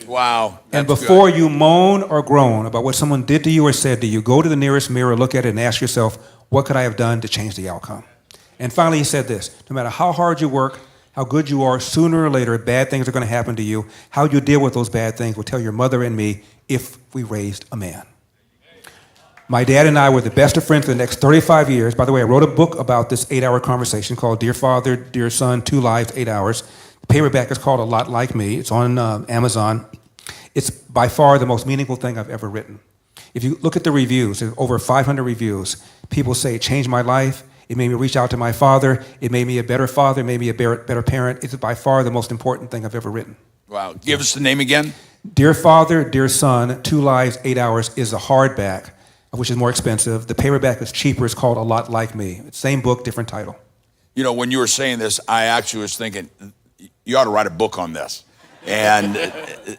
Wow. And before you moan or groan about what someone did to you or said to you, go to the nearest mirror, look at it, and ask yourself, what could I have done to change the outcome? And finally, he said this, no matter how hard you work, how good you are, sooner or later, bad things are going to happen to you. How you deal with those bad things will tell your mother and me if we raised a man. My dad and I were the best of friends for the next 35 years. By the way, I wrote a book about this 8-hour conversation called Dear Father, Dear Son, 2 Lives, 8 Hours. The paperback is called A Lot Like Me. It's on Amazon. It's by far the most meaningful thing I've ever written. If you look at the reviews, there's over 500 reviews. People say it changed my life. It made me reach out to my father. It made me a better father, made me a better parent. It's by far the most important thing I've ever written. Wow. Give us the name again. Dear Father, Dear Son, 2 Lives, 8 Hours is a hardback, which is more expensive. The paperback is cheaper. It's called A Lot Like Me. Same book, different title. You know, when you were saying this, I actually was thinking, you ought to write a book on this. And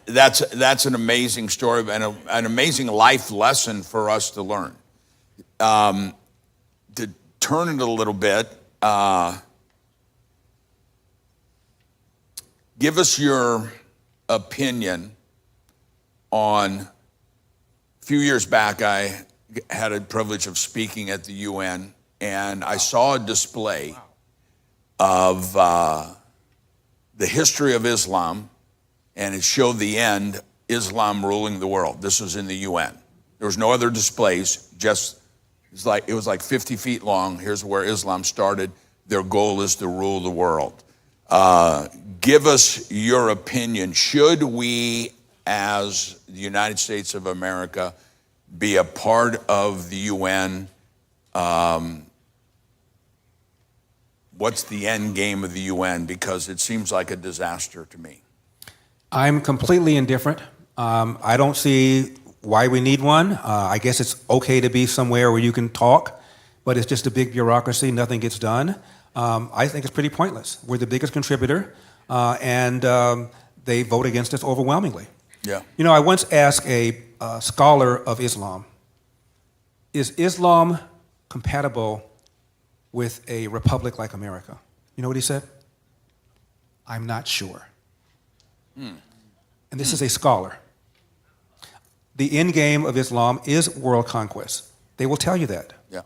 that's an amazing story and an amazing life lesson for us to learn. To turn it a little bit, give us your opinion on, a few years back, I had a privilege of speaking at the UN, and I saw a display of the history of Islam, and it showed the end, Islam ruling the world. This was in the UN. There was no other displays, just, it was like 50 feet long. Here's where Islam started. Their goal is to rule the world. Give us your opinion. Should we, as the United States of America, be a part of the UN? What's the end game of the UN? Because it seems like a disaster to me. I'm completely indifferent. I don't see why we need one. I guess it's okay to be somewhere where you can talk, but it's just a big bureaucracy. Nothing gets done. I think it's pretty pointless. We're the biggest contributor, and they vote against us overwhelmingly. Yeah. You know, I once asked a scholar of Islam, is Islam compatible with a republic like America? You know what he said? I'm not sure. And this is a scholar. The end game of Islam is world conquest. They will tell you that. Yeah.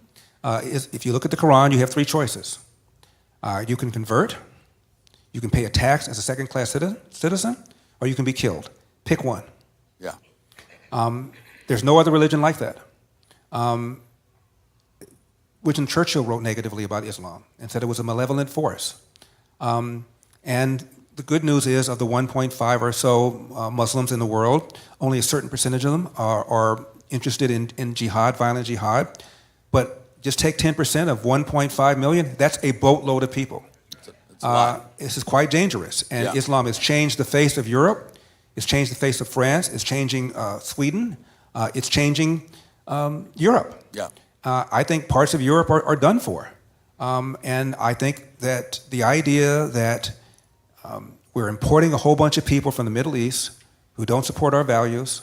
If you look at the Quran, you have 3 choices. You can convert, you can pay a tax as a second-class citizen, or you can be killed. Pick one. Yeah. There's no other religion like that. Winston Churchill wrote negatively about Islam and said it was a malevolent force. And the good news is, of the 1.5 or so Muslims in the world, only a certain percentage of them are interested in jihad, violent jihad. But just take 10% of 1.5 million, that's a boatload of people. It's a lot. This is quite dangerous. And Yeah. Islam has changed the face of Europe. It's changed the face of France. It's changing Sweden. It's changing Europe. Yeah. I think parts of Europe are done for. And I think that the idea that we're importing a whole bunch of people from the Middle East who don't support our values,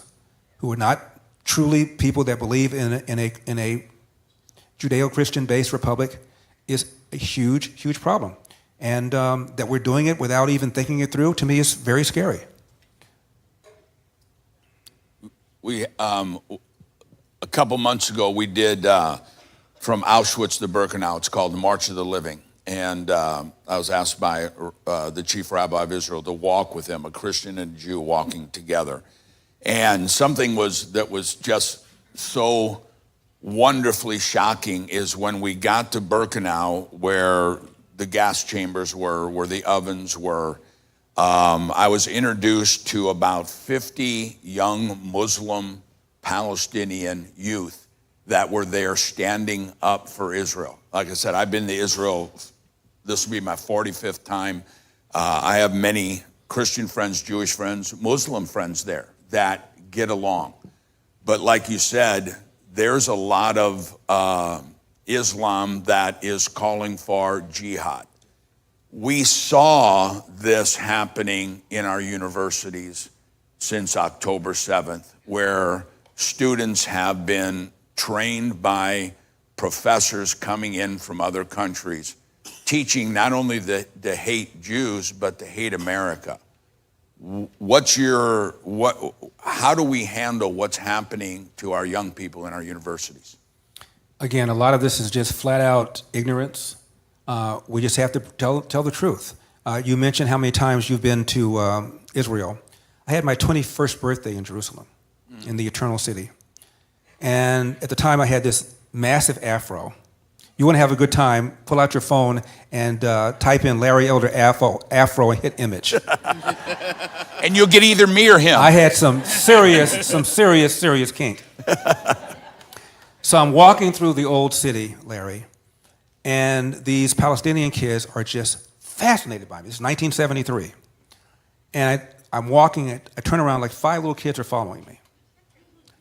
who are not truly people that believe in a Judeo-Christian based republic, is a huge, huge problem. And that we're doing it without even thinking it through, to me, is very scary. We, a couple months ago, we did from Auschwitz to Birkenau. It's called the March of the Living. And I was asked by the chief rabbi of Israel to walk with him, a Christian and a Jew walking together. And something that was just so wonderfully shocking is when we got to Birkenau, where the gas chambers were, where the ovens were, I was introduced to about 50 young Muslim Palestinian youth that were there standing up for Israel. Like I said, I've been to Israel. This will be my 45th time I have many Christian friends, Jewish friends, Muslim friends there that get along. But like you said, there's a lot of Islam that is calling for jihad. We saw this happening in our universities since October 7th, where students have been trained by professors coming in from other countries, teaching not only to hate Jews, but to hate America. How do we handle what's happening to our young people in our universities? Again, a lot of this is just flat out ignorance. We just have to tell the truth. You mentioned how many times you've been to Israel. I had my 21st birthday in Jerusalem, in the Eternal City. And at the time I had this massive afro. You want to have a good time, pull out your phone and type in Larry Elder afro and hit image. And you'll get either me or him. I had some serious kink. So I'm walking through the old city, Larry, and these Palestinian kids are just fascinated by me. This is 1973. And I'm walking, I turn around, like 5 little kids are following me.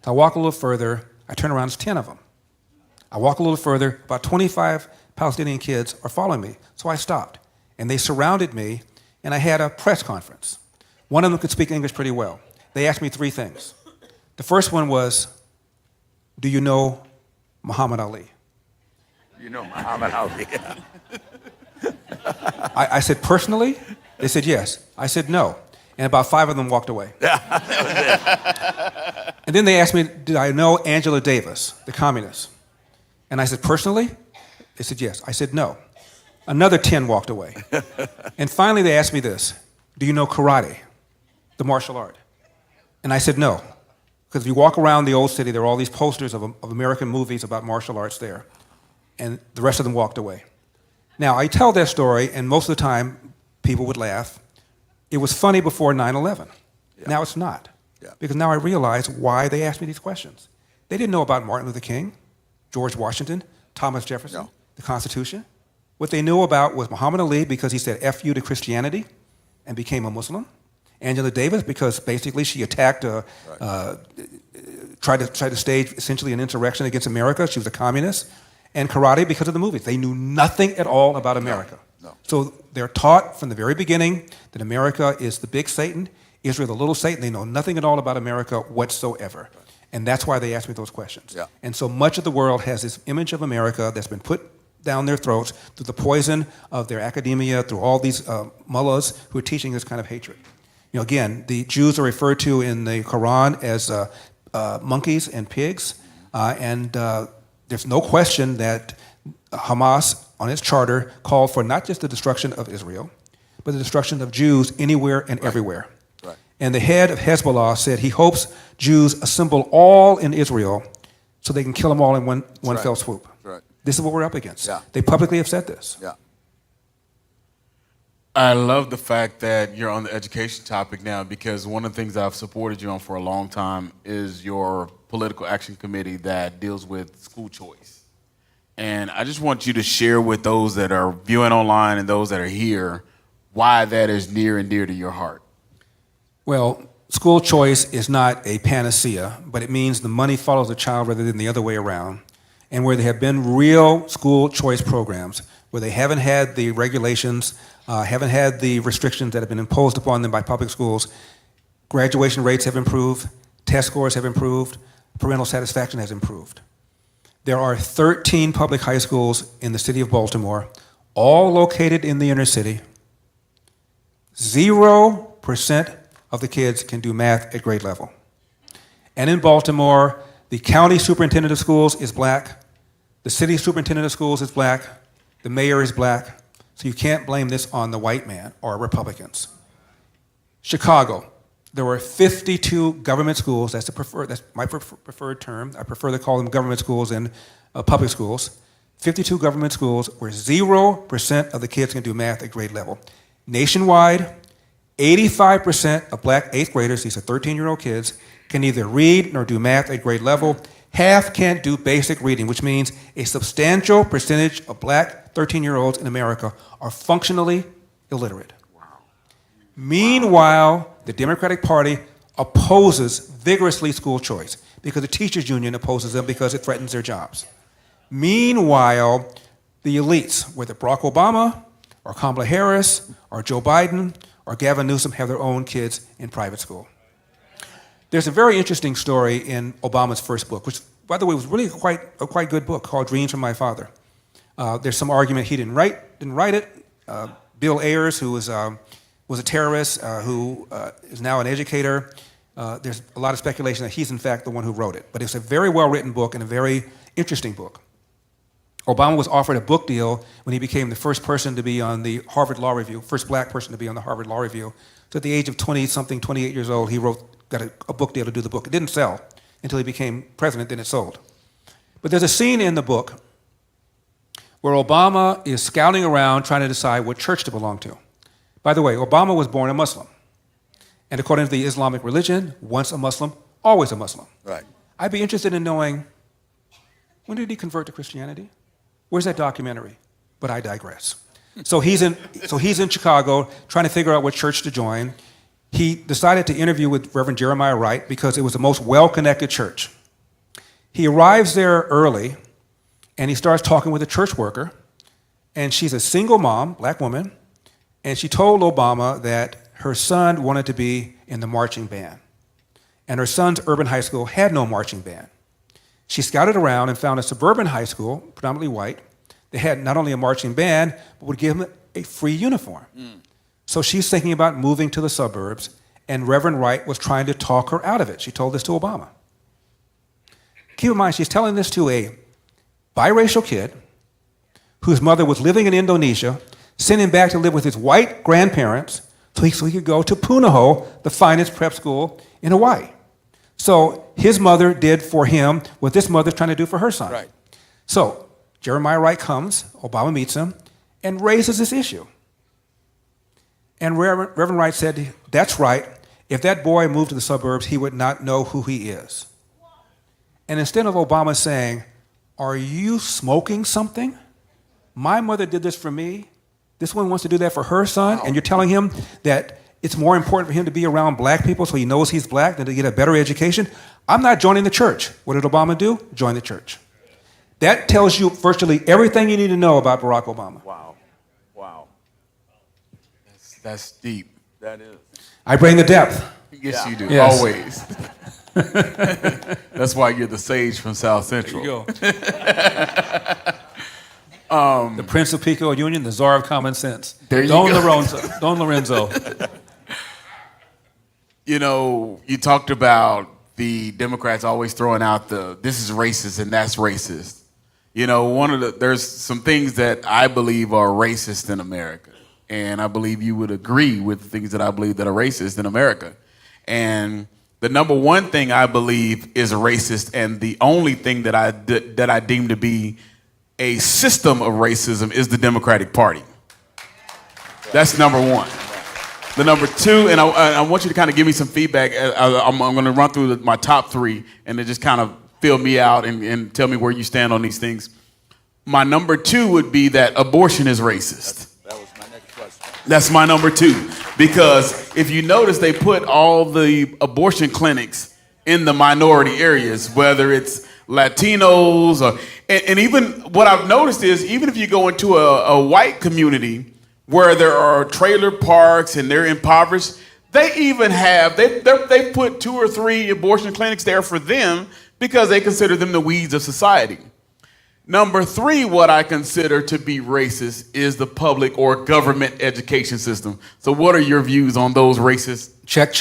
So I walk a little further, I turn around, there's 10 of them. I walk a little further, about 25 Palestinian kids are following me. So I stopped, and they surrounded me, and I had a press conference. One of them could speak English pretty well. They asked me 3 things. The first one was, do you know Muhammad Ali? You know Muhammad Ali. I said, personally? They said, yes. I said, no. And about 5 of them walked away. And then they asked me, did I know Angela Davis, the communist? And I said, personally? They said, yes. I said, no. Another 10 walked away. And finally they asked me this, do you know karate, the martial art? And I said, no. Because if you walk around the old city, there are all these posters of American movies about martial arts there. And the rest of them walked away. Now, I tell that story, and most of the time, people would laugh. It was funny before 9/11. Yeah. Now it's not. Yeah. Because now I realize why they asked me these questions. They didn't know about Martin Luther King, George Washington, Thomas Jefferson, the Constitution. What they knew about was Muhammad Ali because he said F you to Christianity and became a Muslim. Angela Davis because basically she attacked, tried to stage essentially an insurrection against America. She was a communist. And karate because of the movies. They knew nothing at all about America. No. So they're taught from the very beginning that America is the big Satan, Israel the little Satan. They know nothing at all about America whatsoever. Right. And that's why they asked me those questions. Yeah. And so much of the world has this image of America that's been put down their throats through the poison of their academia, through all these mullahs who are teaching this kind of hatred. You know, again, the Jews are referred to in the Quran as monkeys and pigs, there's no question that Hamas, on its charter, called for not just the destruction of Israel, but the destruction of Jews anywhere and everywhere. Right. And the head of Hezbollah said he hopes Jews assemble all in Israel so they can kill them all in one fell swoop. Right. This is what we're up against. Yeah. They publicly have said this. Yeah. I love the fact that you're on the education topic now because one of the things that I've supported you on for a long time is your political action committee that deals with school choice. And I just want you to share with those that are viewing online and those that are here why that is near and dear to your heart. Well, school choice is not a panacea, but it means the money follows the child rather than the other way around. And where there have been real school choice programs, where they haven't had the regulations, haven't had the restrictions that have been imposed upon them by public schools, graduation rates have improved, test scores have improved, parental satisfaction has improved. There are 13 public high schools in the city of Baltimore, all located in the inner city. 0% of the kids can do math at grade level. And in Baltimore, the county superintendent of schools is black, the city superintendent of schools is black, the mayor is black, so you can't blame this on the white man or Republicans. Chicago, there were 52 government schools, that's my preferred term, I prefer to call them government schools than public schools. 52 government schools where 0% of the kids can do math at grade level. Nationwide, 85% of black 8th graders, these are 13-year-old kids, can neither read nor do math at grade level. Half can't do basic reading, which means a substantial percentage of black 13-year-olds in America are functionally illiterate. Wow. Meanwhile, the Democratic Party opposes vigorously school choice because the teachers union opposes them because it threatens their jobs. Meanwhile, the elites, whether Barack Obama or Kamala Harris or Joe Biden or Gavin Newsom, have their own kids in private school. There's a very interesting story in Obama's first book, which, by the way, was really a quite good book called Dreams from My Father. There's some argument he didn't write it. Bill Ayers, who was a terrorist, who is now an educator, there's a lot of speculation that he's in fact the one who wrote it. But it's a very well-written book and a very interesting book. Obama was offered a book deal when he became the first person to be on the Harvard Law Review, first black person to be on the Harvard Law Review. So at the age of 20-something, 28 years old, he got a book deal to do the book. It didn't sell until he became president, then it sold. But there's a scene in the book where Obama is scouting around trying to decide what church to belong to. By the way, Obama was born a Muslim. And according to the Islamic religion, once a Muslim, always a Muslim. Right. I'd be interested in knowing, when did he convert to Christianity? Where's that documentary? But I digress. So he's in Chicago trying to figure out what church to join. He decided to interview with Reverend Jeremiah Wright because it was the most well-connected church. He arrives there early, and he starts talking with a church worker, and she's a single mom, black woman, and she told Obama that her son wanted to be in the marching band, and her son's urban high school had no marching band. She scouted around and found a suburban high school, predominantly white, that had not only a marching band, but would give him a free uniform. So she's thinking about moving to the suburbs, and Reverend Wright was trying to talk her out of it. She told this to Obama. Keep in mind, she's telling this to a biracial kid whose mother was living in Indonesia, sent him back to live with his white grandparents so he could go to Punahou, the finest prep school in Hawaii. So his mother did for him what this mother's trying to do for her son. Right. So Jeremiah Wright comes, Obama meets him, and raises this issue. And Reverend Wright said, that's right, if that boy moved to the suburbs, he would not know who he is. And instead of Obama saying, are you smoking something? My mother did this for me. This one wants to do that for her son, and you're telling him that it's more important for him to be around black people so he knows he's black than to get a better education? I'm not joining the church. What did Obama do? Join the church. That tells you virtually everything you need to know about Barack Obama. Wow. That's deep. That is. I bring the depth. Yes, you do. Yes. Always. That's why you're the sage from South Central. There you go. The Prince of Pico Union, the czar of common sense. There you go. Don Lorenzo. You know, you talked about the Democrats always throwing out this is racist and that's racist. You know, there's some things that I believe are racist in America. And I believe you would agree with the things that I believe that are racist in America. And the number one thing I believe is racist, and the only thing that I deem to be a system of racism, is the Democratic Party. That's number one. The number two, and I want you to kind of give me some feedback. I'm going to run through my top three, and then just kind of fill me out and tell me where you stand on these things. My number two would be that abortion is racist. That was my next question. That's my number two. Because if you notice, they put all the abortion clinics in the minority areas, whether it's Latinos and even what I've noticed is even if you go into a white community where there are trailer parks and they're impoverished, they even have, they put 2 or 3 abortion clinics there for them because they consider them the weeds of society. Number 3, what I consider to be racist is the public or government education system. So what are your views on those racists? Check.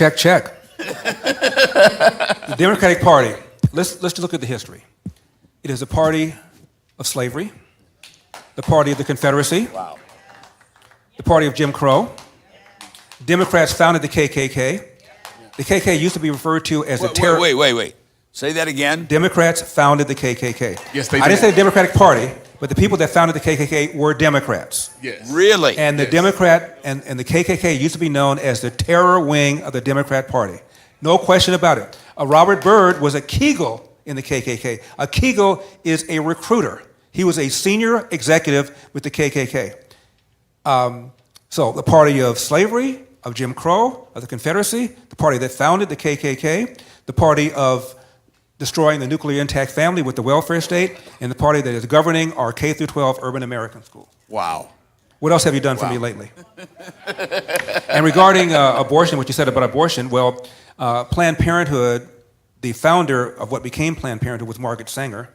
The Democratic Party, let's just look at the history. It is a party of slavery, the party of the Confederacy, Wow. the party of Jim Crow. Democrats founded the KKK. The KKK used to be referred to as the terror. Wait. Say that again. Democrats founded the KKK. Yes, they I didn't did. say the Democratic Party, but the people that founded the KKK were Democrats. Yes. Really? And the Yes. Democrat and the KKK used to be known as the terror wing of the Democrat Party. No question about it. Robert Byrd was a Kegel in the KKK. A Kegel is a recruiter. He was a senior executive with the KKK. So the party of slavery, of Jim Crow, of the Confederacy, the party that founded the KKK, the party of destroying the nuclear intact family with the welfare state, and the party that is governing our K through 12 urban American school. Wow. What else have you done for me lately? And regarding abortion, what you said about abortion, well, Planned Parenthood, the founder of what became Planned Parenthood was Margaret Sanger.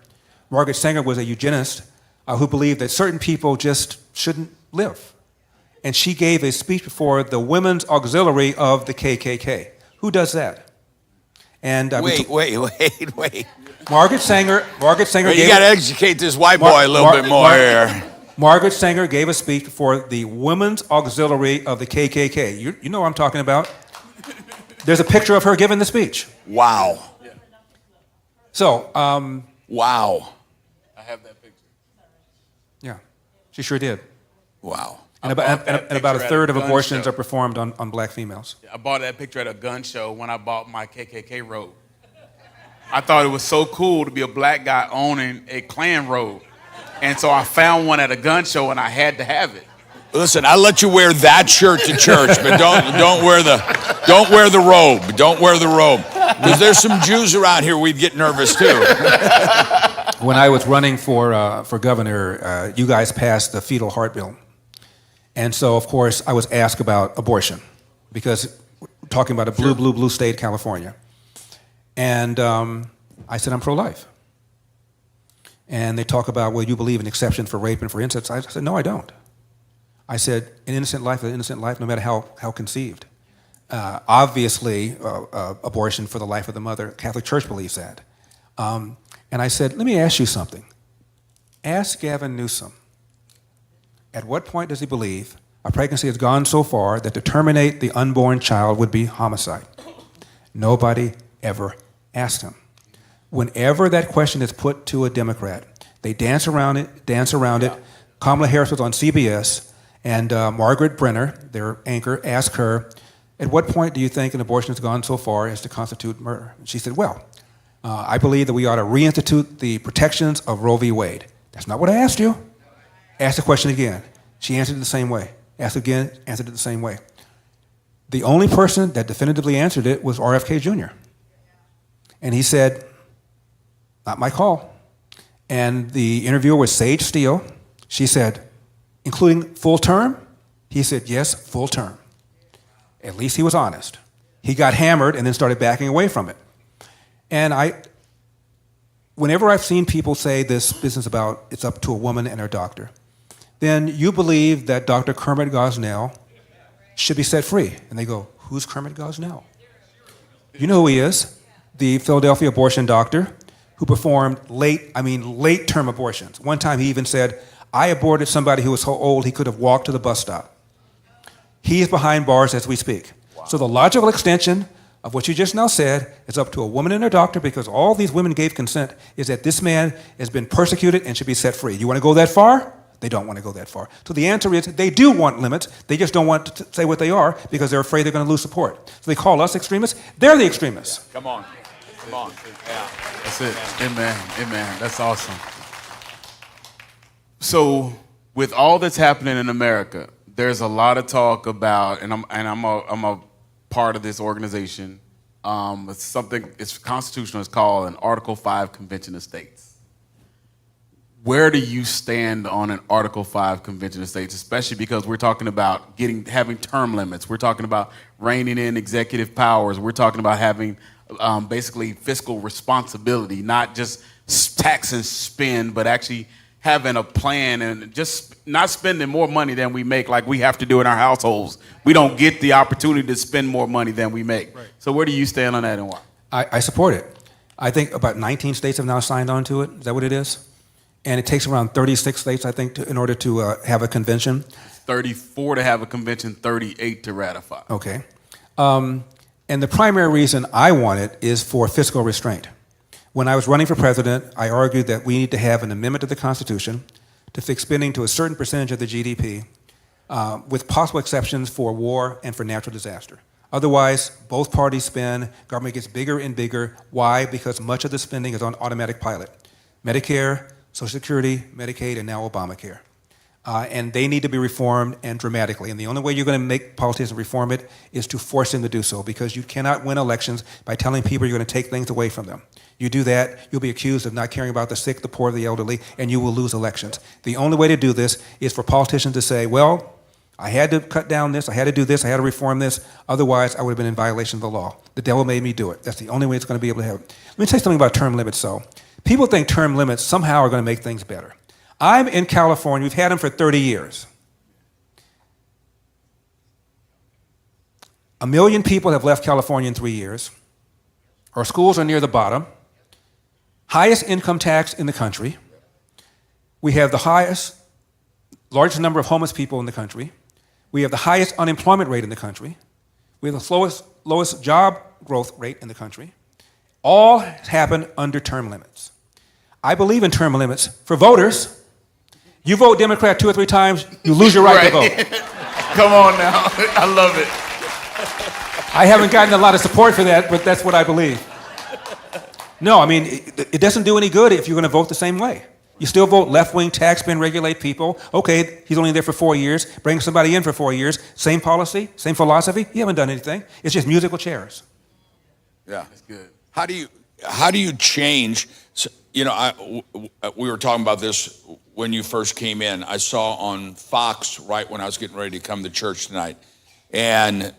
Margaret Sanger was a eugenist who believed that certain people just shouldn't live. And she gave a speech before the Women's Auxiliary of the KKK. Who does that? And Wait. Margaret Sanger You gave got to educate this white boy a little bit more here. Margaret Sanger gave a speech before the Women's Auxiliary of the KKK. You know what I'm talking about. There's a picture of her giving the speech. Wow. So, Wow. I have that picture. yeah, she sure did. Wow. And about a picture third at of a gun abortions show. are performed on black females. I bought that picture at a gun show when I bought my KKK robe. I thought it was so cool to be a black guy owning a Klan robe. And so I found one at a gun show and I had to have it. Listen, I let you wear that shirt to church, but don't wear the robe. Don't wear the robe. Because there's some Jews around here, we'd get nervous too. When I was running for governor, you guys passed the fetal heart bill. And so, of course, I was asked about abortion because we're talking about a blue state, California. And I said, I'm pro-life. And they talk about, well, you believe in exceptions for rape and for incest. I said, no, I don't. I said, an innocent life is an innocent life, no matter how conceived. Obviously, abortion for the life of the mother, Catholic Church believes that. And I said, let me ask you something. Ask Gavin Newsom, at what point does he believe a pregnancy has gone so far that to terminate the unborn child would be homicide? Nobody ever asked him. Whenever that question is put to a Democrat, they dance around it. Kamala Harris was on CBS, and Margaret Brenner, their anchor, asked her, at what point do you think an abortion has gone so far as to constitute murder? And she said, well, I believe that we ought to reinstitute the protections of Roe v. Wade. That's not what I asked you. Asked the question again. She answered it the same way. Asked again, answered it the same way. The only person that definitively answered it was RFK Jr. And he said, not my call. And the interviewer was Sage Steele. She said, including full term? He said, yes, full term. At least he was honest. He got hammered and then started backing away from it. And whenever I've seen people say this business about it's up to a woman and her doctor, then you believe that Dr. Kermit Gosnell should be set free. And they go, who's Kermit Gosnell? You know who he is, the Philadelphia abortion doctor who performed late-term abortions. One time he even said, I aborted somebody who was so old he could have walked to the bus stop. He is behind bars as we speak. Wow. So the logical extension of what you just now said is up to a woman and her doctor, because all these women gave consent, is that this man has been persecuted and should be set free. You want to go that far? They don't want to go that far. So the answer is they do want limits. They just don't want to say what they are because they're afraid they're going to lose support. So they call us extremists. They're the extremists. Come on. Yeah. That's it. Amen. That's awesome. So with all that's happening in America, there's a lot of talk about, and I'm a part of this organization. It's constitutional. It's called an Article 5 Convention of States. Where do you stand on an Article 5 Convention of States, especially because we're talking about having term limits. We're talking about reining in executive powers. We're talking about having basically fiscal responsibility, not just tax and spend, but actually having a plan and just not spending more money than we make like we have to do in our households. We don't get the opportunity to spend more money than we make. Right. So where do you stand on that and why? I support it. I think about 19 states have now signed on to it. Is that what it is? And it takes around 36 states, I think, in order to have a convention. 34 to have a convention, 38 to ratify. Okay. And the primary reason I want it is for fiscal restraint. When I was running for president, I argued that we need to have an amendment to the Constitution to fix spending to a certain percentage of the GDP, with possible exceptions for war and for natural disaster. Otherwise, both parties spend, government gets bigger and bigger. Why? Because much of the spending is on automatic pilot. Medicare, Social Security, Medicaid, and now Obamacare. And they need to be reformed, and dramatically. And the only way you're going to make politicians reform it is to force them to do so, because you cannot win elections by telling people you're going to take things away from them. You do that, you'll be accused of not caring about the sick, the poor, the elderly, and you will lose elections. The only way to do this is for politicians to say, well, I had to cut down this, I had to do this, I had to reform this, otherwise I would have been in violation of the law. The devil made me do it. That's the only way it's going to be able to happen. Let me tell you something about term limits, though. People think term limits somehow are going to make things better. I'm in California, we've had them for 30 years. 1 million people have left California in 3 years. Our schools are near the bottom. Highest income tax in the country. We have the largest number of homeless people in the country. We have the highest unemployment rate in the country. We have the lowest job growth rate in the country. All happen under term limits. I believe in term limits for voters. You vote Democrat 2 or 3 times, you lose your right to vote. Come on now. I love it. I haven't gotten a lot of support for that, but that's what I believe. No, I mean, it doesn't do any good if you're going to vote the same way. You still vote left-wing, tax-spend, regulate people. Okay, he's only there for 4 years. Bring somebody in for 4 years. Same policy, same philosophy. You haven't done anything. It's just musical chairs. Yeah. That's good. How do you change? You know, we were talking about this when you first came in. I saw on Fox right when I was getting ready to come to church tonight, and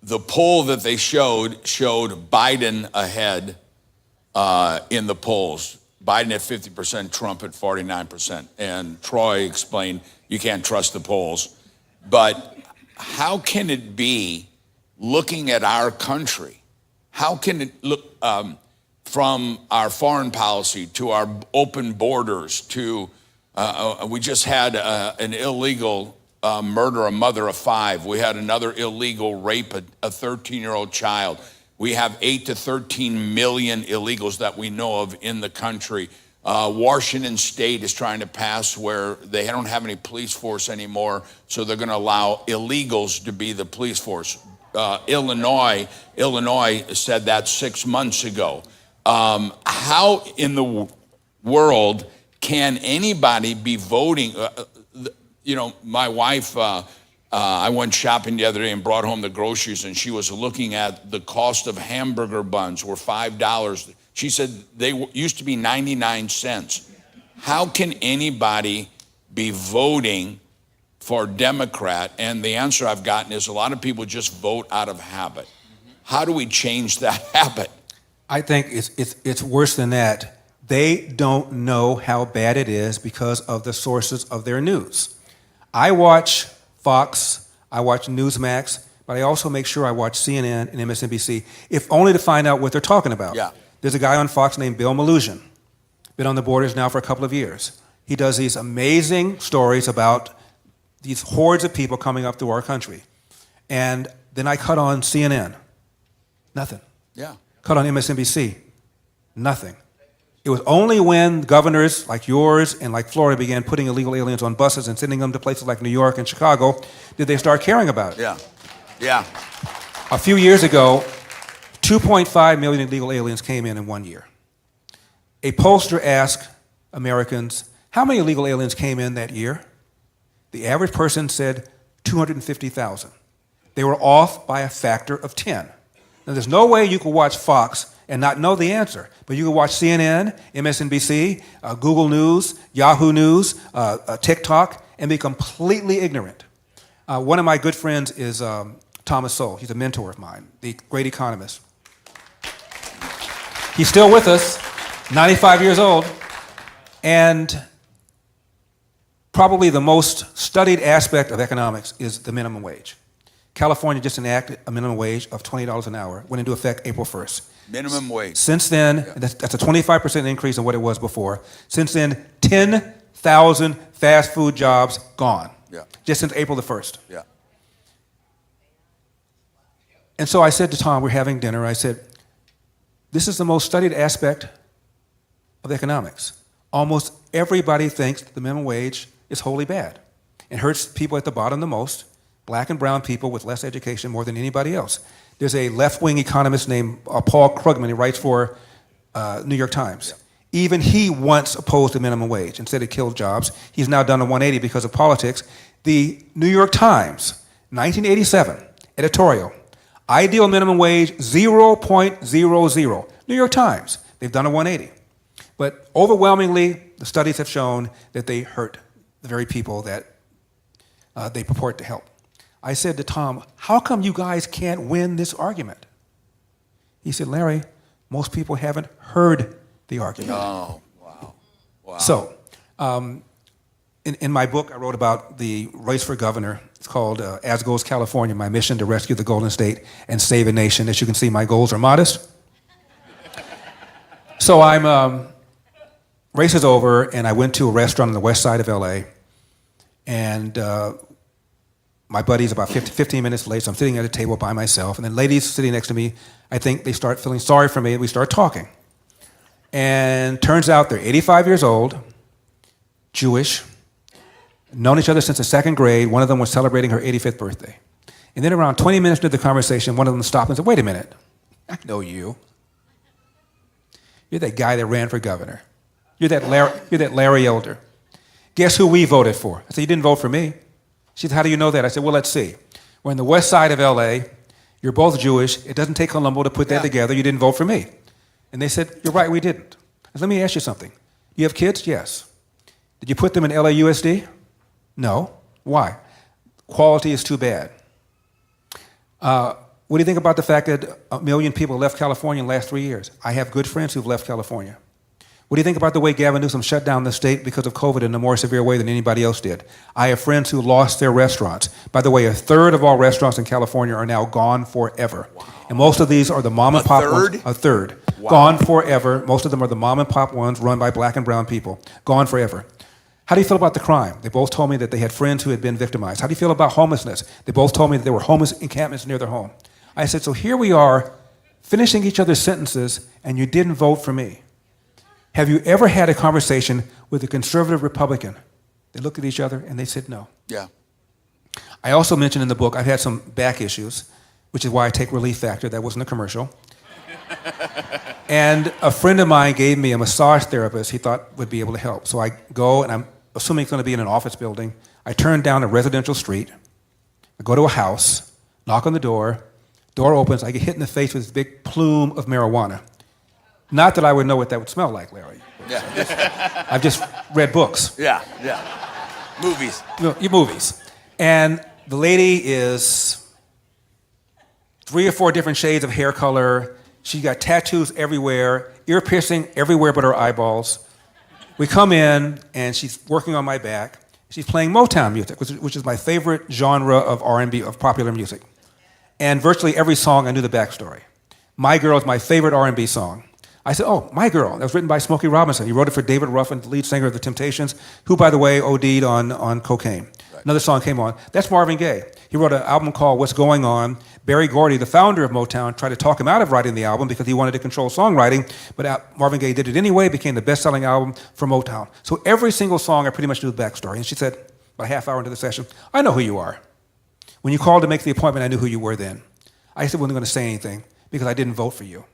the poll that they showed Biden ahead in the polls. Biden at 50%, Trump at 49%. And Troy explained you can't trust the polls. But how can it be, looking at our country, how can it look from our foreign policy to our open borders to, we just had an illegal murder a mother of 5. We had another illegal rape a 13-year-old child. We have 8 to 13 million illegals that we know of in the country. Washington State is trying to pass where they don't have any police force anymore, so they're going to allow illegals to be the police force. Illinois said that 6 months ago. How in the world can anybody be voting? You know, my wife, I went shopping the other day and brought home the groceries, and she was looking at the cost of hamburger buns were $5. She said they used to be 99 cents. How can anybody be voting for Democrat? And the answer I've gotten is a lot of people just vote out of habit. How do we change that habit? I think it's worse than that. They don't know how bad it is because of the sources of their news. I watch Fox, I watch Newsmax, but I also make sure I watch CNN and MSNBC, if only to find out what they're talking about. Yeah. There's a guy on Fox named Bill Maloogian, been on the borders now for a couple of years. He does these amazing stories about these hordes of people coming up through our country. And then I cut on CNN, nothing. Yeah. Cut on MSNBC, nothing. It was only when governors like yours and like Florida began putting illegal aliens on buses and sending them to places like New York and Chicago did they start caring about it. Yeah. Yeah. A few years ago, 2.5 million illegal aliens came in 1 year. A pollster asked Americans, how many illegal aliens came in that year? The average person said 250,000. They were off by a factor of 10. Now, there's no way you could watch Fox and not know the answer, but you can watch CNN, MSNBC, Google News, Yahoo News, TikTok, and be completely ignorant. One of my good friends is Thomas Sowell. He's a mentor of mine, the great economist. He's still with us, 95 years old, and probably the most studied aspect of economics is the minimum wage. California just enacted a minimum wage of $20 an hour, went into effect April 1st. Minimum wage. Since then, that's a 25% increase on what it was before. Since then, 10,000 fast food jobs gone. Yeah. Just since April the 1st. Yeah. And so I said to Tom, we're having dinner, I said, this is the most studied aspect of economics. Almost everybody thinks the minimum wage is wholly bad. It hurts people at the bottom the most, black and brown people with less education more than anybody else. There's a left-wing economist named Paul Krugman. He writes for New York Times. Even he once opposed the minimum wage and said it killed jobs. He's now done a 180 because of politics. The New York Times, 1987, editorial, ideal minimum wage 0.00. New York Times, they've done a 180. But overwhelmingly, the studies have shown that they hurt the very people that they purport to help. I said to Tom, how come you guys can't win this argument? He said, Larry, most people haven't heard the argument. Oh, wow. Wow. So, in my book, I wrote about the race for governor. It's called As Goes California, My Mission to Rescue the Golden State and Save a Nation. As you can see, my goals are modest. So race is over, and I went to a restaurant on the west side of LA, and my buddy's about 15 minutes late, so I'm sitting at a table by myself, and then ladies sitting next to me, I think they start feeling sorry for me, and we start talking. And turns out they're 85 years old, Jewish, known each other since the second grade. One of them was celebrating her 85th birthday. And then around 20 minutes into the conversation, one of them stopped and said, wait a minute, I know you. You're that guy that ran for governor. You're that Larry Elder. Guess who we voted for? I said, you didn't vote for me. She said, how do you know that? I said, well, let's see. We're in the west side of LA. You're both Jewish. It doesn't take Colombo to put that together. You didn't vote for me. And they said, you're right, we didn't. I said, let me ask you something. You have kids? Yes. Did you put them in LAUSD? No. Why? Quality is too bad. What do you think about the fact that 1 million people left California in the last 3 years? I have good friends who've left California. What do you think about the way Gavin Newsom shut down the state because of COVID in a more severe way than anybody else did? I have friends who lost their restaurants. By the way, a third of all restaurants in California are now gone forever. Wow. And most of these are the mom and pop ones. A third. Wow. Gone forever. Most of them are the mom and pop ones run by black and brown people. Gone forever. How do you feel about the crime? They both told me that they had friends who had been victimized. How do you feel about homelessness? They both told me that there were homeless encampments near their home. I said, so here we are, finishing each other's sentences, and you didn't vote for me. Have you ever had a conversation with a conservative Republican? They looked at each other and they said no. Yeah. I also mentioned in the book I've had some back issues, which is why I take Relief Factor. That wasn't a commercial. And a friend of mine gave me a massage therapist he thought would be able to help. So I go, and I'm assuming it's going to be in an office building. I turn down a residential street. I go to a house, knock on the door. Door opens. I get hit in the face with this big plume of marijuana. Not that I would know what that would smell like, Larry. Yeah. I've just read books. Yeah. Movies. Movies. And the lady is 3 or 4 different shades of hair color. She got tattoos everywhere, ear piercing everywhere but her eyeballs. We come in, and she's working on my back. She's playing Motown music, which is my favorite genre of R&B, of popular music. And virtually every song, I knew the backstory. My Girl is my favorite R&B song. I said, oh, My Girl. That was written by Smokey Robinson. He wrote it for David Ruffin, the lead singer of The Temptations, who, by the way, OD'd on cocaine. Right. Another song came on. That's Marvin Gaye. He wrote an album called What's Going On. Barry Gordy, the founder of Motown, tried to talk him out of writing the album because he wanted to control songwriting, but Marvin Gaye did it anyway, became the best-selling album for Motown. So every single song, I pretty much knew the backstory. And she said, about a half hour into the session, I know who you are. When you called to make the appointment, I knew who you were then. I said, I wasn't going to say anything because I didn't vote for you.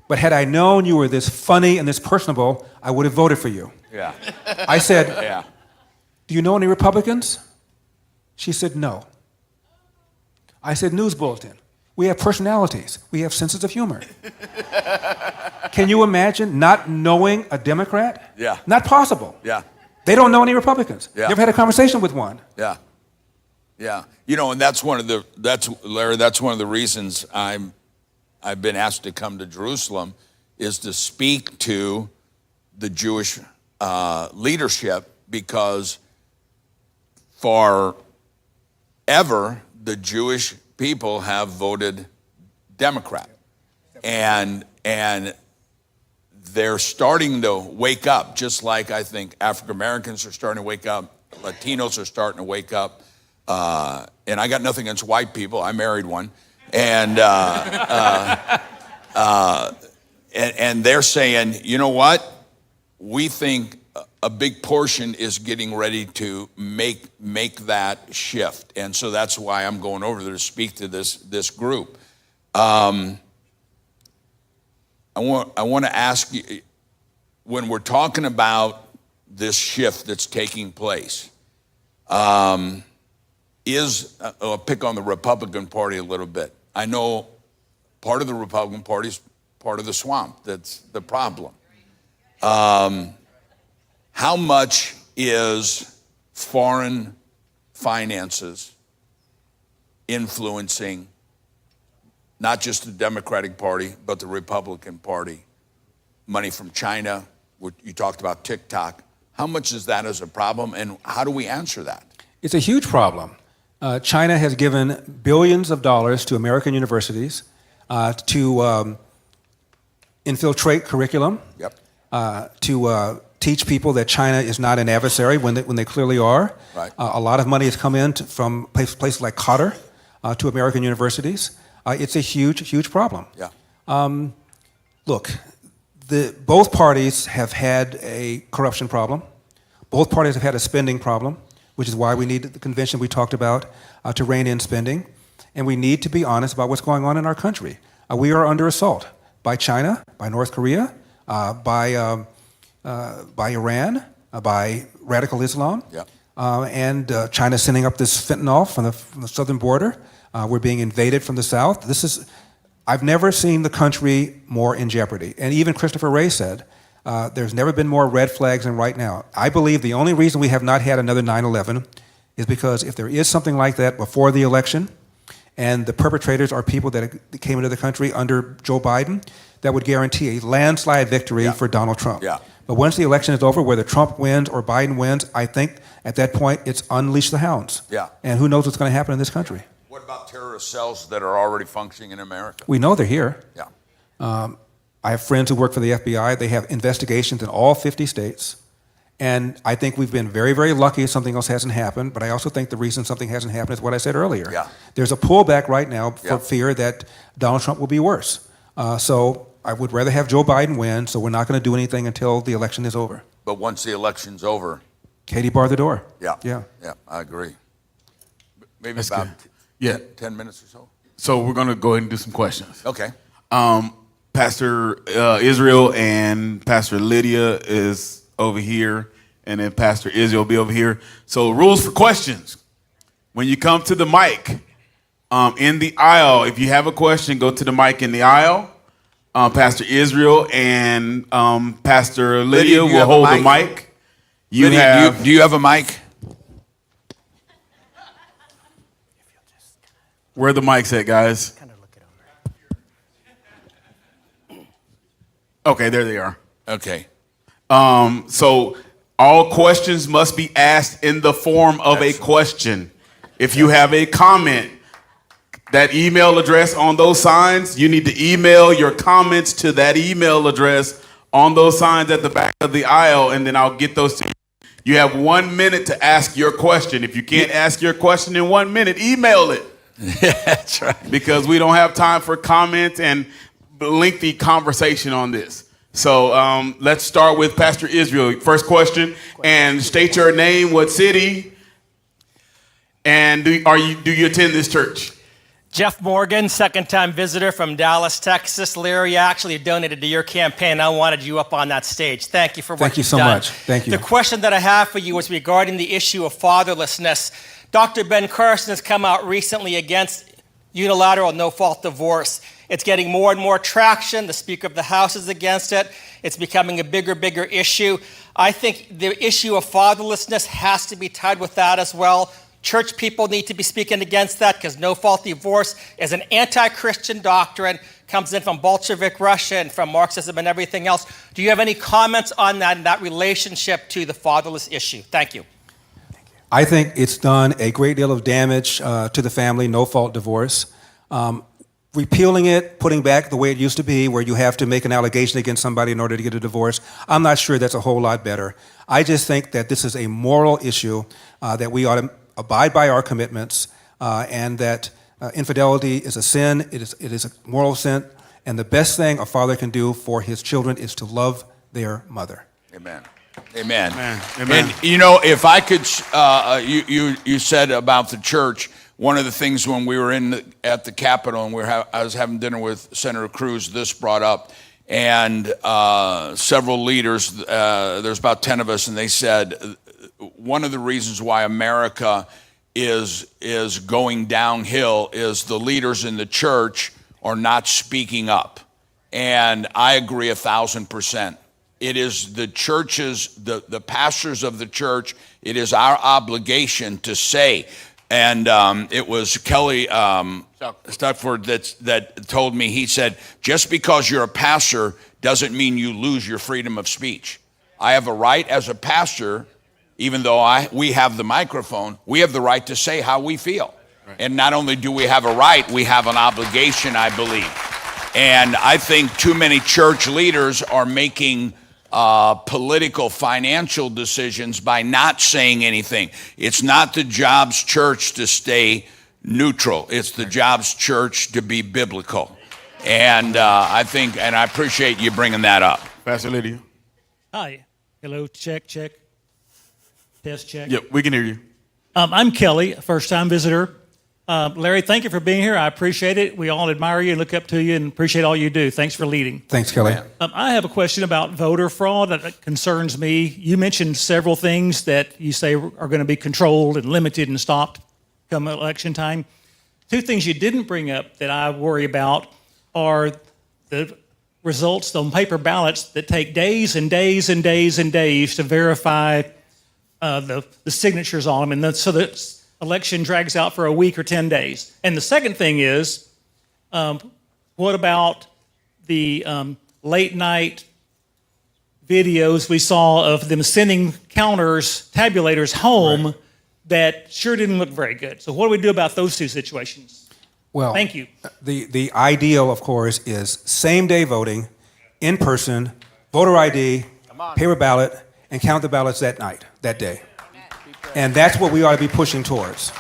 But had I known you were this funny and this personable, I would have voted for you. Yeah. I said, do you know any Republicans? She said, no. I said, news bulletin. We have personalities. We have senses of humor. Can you imagine not knowing a Democrat? Yeah. Not possible. Yeah. They don't know any Republicans. Yeah. You ever had a conversation with one? Yeah. Yeah. You know, and Larry, that's one of the reasons I've been asked to come to Jerusalem, is to speak to the Jewish leadership, because forever the Jewish people have voted Democrat, and they're starting to wake up, just like I think African Americans are starting to wake up, Latinos are starting to wake up, and I got nothing against white people. I married one. And they're saying, you know what? We think a big portion is getting ready to make that shift, and so that's why I'm going over there to speak to this group. I want to ask you, when we're talking about this shift that's taking place, I'll pick on the Republican Party a little bit. I know part of the Republican Party is part of the swamp. That's the problem. How much is foreign finances influencing not just the Democratic Party, but the Republican Party? Money from China, you talked about TikTok. How much is that as a problem, and how do we answer that? It's a huge problem. China has given billions of dollars to American universities to infiltrate curriculum, to teach people that China is not an adversary when they clearly are. Right. A lot of money has come in from places like Qatar to American universities. It's a huge, huge problem. Yeah. Look, both parties have had a corruption problem. Both parties have had a spending problem, which is why we need the convention we talked about to rein in spending. And we need to be honest about what's going on in our country. We are under assault by China, by North Korea, by Iran, by radical Islam, and China sending up this fentanyl from the southern border. We're being invaded from the south. I've never seen the country more in jeopardy. And even Christopher Wray said, there's never been more red flags than right now. I believe the only reason we have not had another 9/11 is because if there is something like that before the election, and the perpetrators are people that came into the country under Joe Biden, that would guarantee a landslide victory for Donald Trump. Yeah. But once the election is over, whether Trump wins or Biden wins, I think at that point it's unleash the hounds. Yeah. And who knows what's going to happen in this country? What about terrorist cells that are already functioning in America? We know they're here. Yeah. I have friends who work for the FBI. They have investigations in all 50 states. And I think we've been very, very lucky something else hasn't happened. But I also think the reason something hasn't happened is what I said earlier. Yeah. There's a pullback right now for fear that Donald Trump will be worse. So I would rather have Joe Biden win, so we're not going to do anything until the election is over. But once the election's over, Katie bar the door. yeah, Yeah. I agree. Maybe That's about good. 10 minutes or so. So we're going to go ahead and do some questions. Okay. Pastor Israel and Pastor Lydia is over here, and then Pastor Israel will be over here. So rules for questions. When you come to the mic in the aisle, if you have a question, go to the mic in the aisle. Pastor Israel and Pastor Lydia do you will have a hold the mic? mic. You Lydia, have. do you have a mic? Where are the mics at, guys? Okay, there they are. Okay. So all questions must be asked in the form of a question. If you have a comment, that email address on those signs, you need to email your comments to that email address on those signs at the back of the aisle, and then I'll get those to you. You have 1 minute to ask your question. If you can't ask your question in 1 minute, email it. Yeah, that's right. Because we don't have time for comments and lengthy conversation on this. So let's start with Pastor Israel. First question, and state your name, what city, and do you attend this church? Jeff Morgan, second-time visitor from Dallas, Texas. Larry actually donated to your campaign. I wanted you up on that stage. Thank you for what Thank you you've so done. much. Thank you. The question that I have for you is regarding the issue of fatherlessness. Dr. Ben Carson has come out recently against unilateral no-fault divorce. It's getting more and more traction. The Speaker of the House is against it. It's becoming a bigger issue. I think the issue of fatherlessness has to be tied with that as well. Church people need to be speaking against that because no-fault divorce is an anti-Christian doctrine, comes in from Bolshevik Russia and from Marxism and everything else. Do you have any comments on that and that relationship to the fatherless issue? Thank you. I think it's done a great deal of damage to the family, no-fault divorce. Repealing it, putting back the way it used to be, where you have to make an allegation against somebody in order to get a divorce, I'm not sure that's a whole lot better. I just think that this is a moral issue that we ought to abide by our commitments, and that infidelity is a sin, it is a moral sin, and the best thing a father can do for his children is to love their mother. Amen. Amen. Amen. Amen. And you know, if I could, you said about the church. One of the things when we were at the Capitol and I was having dinner with Senator Cruz, this brought up And several leaders, there's about 10 of us, and they said one of the reasons why America is going downhill is the leaders in the church are not speaking up. And I agree 1,000%. It is the churches, the pastors of the church, it is our obligation to say. And it was Kelly Stuckford that told me, he said, just because you're a pastor doesn't mean you lose your freedom of speech. I have a right as a pastor, even though we have the microphone, we have the right to say how we feel. Right. And not only do we have a right, we have an obligation, I believe. And I think too many church leaders are making political, financial decisions by not saying anything. It's not the job's church to stay neutral. It's the job's church to be biblical. And I think, and I appreciate you bringing that up. Pastor Lydia. Hi. Hello. Check. Test check. Yep, we can hear you. I'm Kelly, first-time visitor. Larry, thank you for being here. I appreciate it. We all admire you and look up to you and appreciate all you do. Thanks for leading. Thanks, Kelly. I have a question about voter fraud that concerns me. You mentioned several things that you say are going to be controlled and limited and stopped come election time. Two things you didn't bring up that I worry about are the results on paper ballots that take days and days and days and days to verify the signatures on them. And so the election drags out for a week or 10 days. And the second thing is, what about the late night videos we saw of them sending counters, tabulators home that sure didn't look very good? So what do we do about those two situations? Well, thank you. The ideal, of course, is same-day voting, in person, voter ID, paper ballot, and count the ballots that night, that day. And that's what we ought to be pushing towards.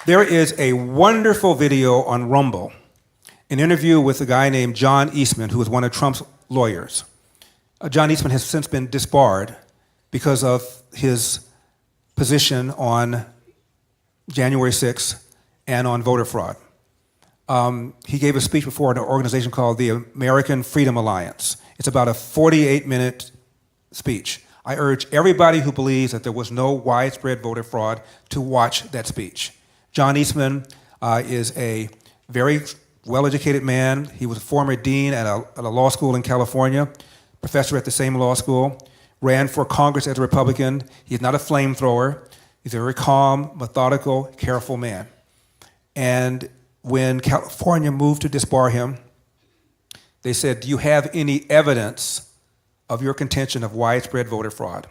There is a wonderful video on Rumble, an interview with a guy named John Eastman, who is one of Trump's lawyers. John Eastman has since been disbarred because of his position on January 6th and on voter fraud. He gave a speech before an organization called the American Freedom Alliance. It's about a 48-minute speech. I urge everybody who believes that there was no widespread voter fraud to watch that speech. John Eastman is a very well-educated man. He was a former dean at a law school in California, professor at the same law school, ran for Congress as a Republican. He's not a flamethrower. He's a very calm, methodical, careful man. And when California moved to disbar him, they said, do you have any evidence of your contention of widespread voter fraud?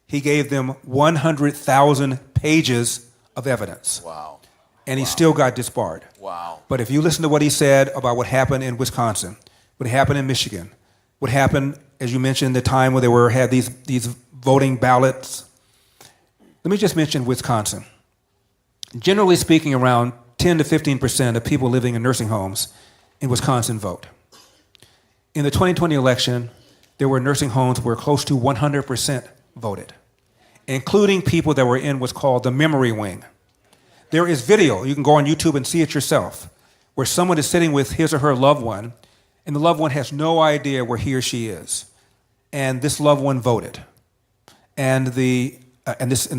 He gave them 100,000 pages of evidence. Wow. And he still got disbarred. Wow. But if you listen to what he said about what happened in Wisconsin, what happened in Michigan, what happened, as you mentioned, the time where they had these voting ballots. Let me just mention Wisconsin. Generally speaking, around 10 to 15% of people living in nursing homes in Wisconsin vote. In the 2020 election, there were nursing homes where close to 100% voted, including people that were in what's called the memory wing. There is video, you can go on YouTube and see it yourself, where someone is sitting with his or her loved one, and the loved one has no idea where he or she is. And this loved one voted. And the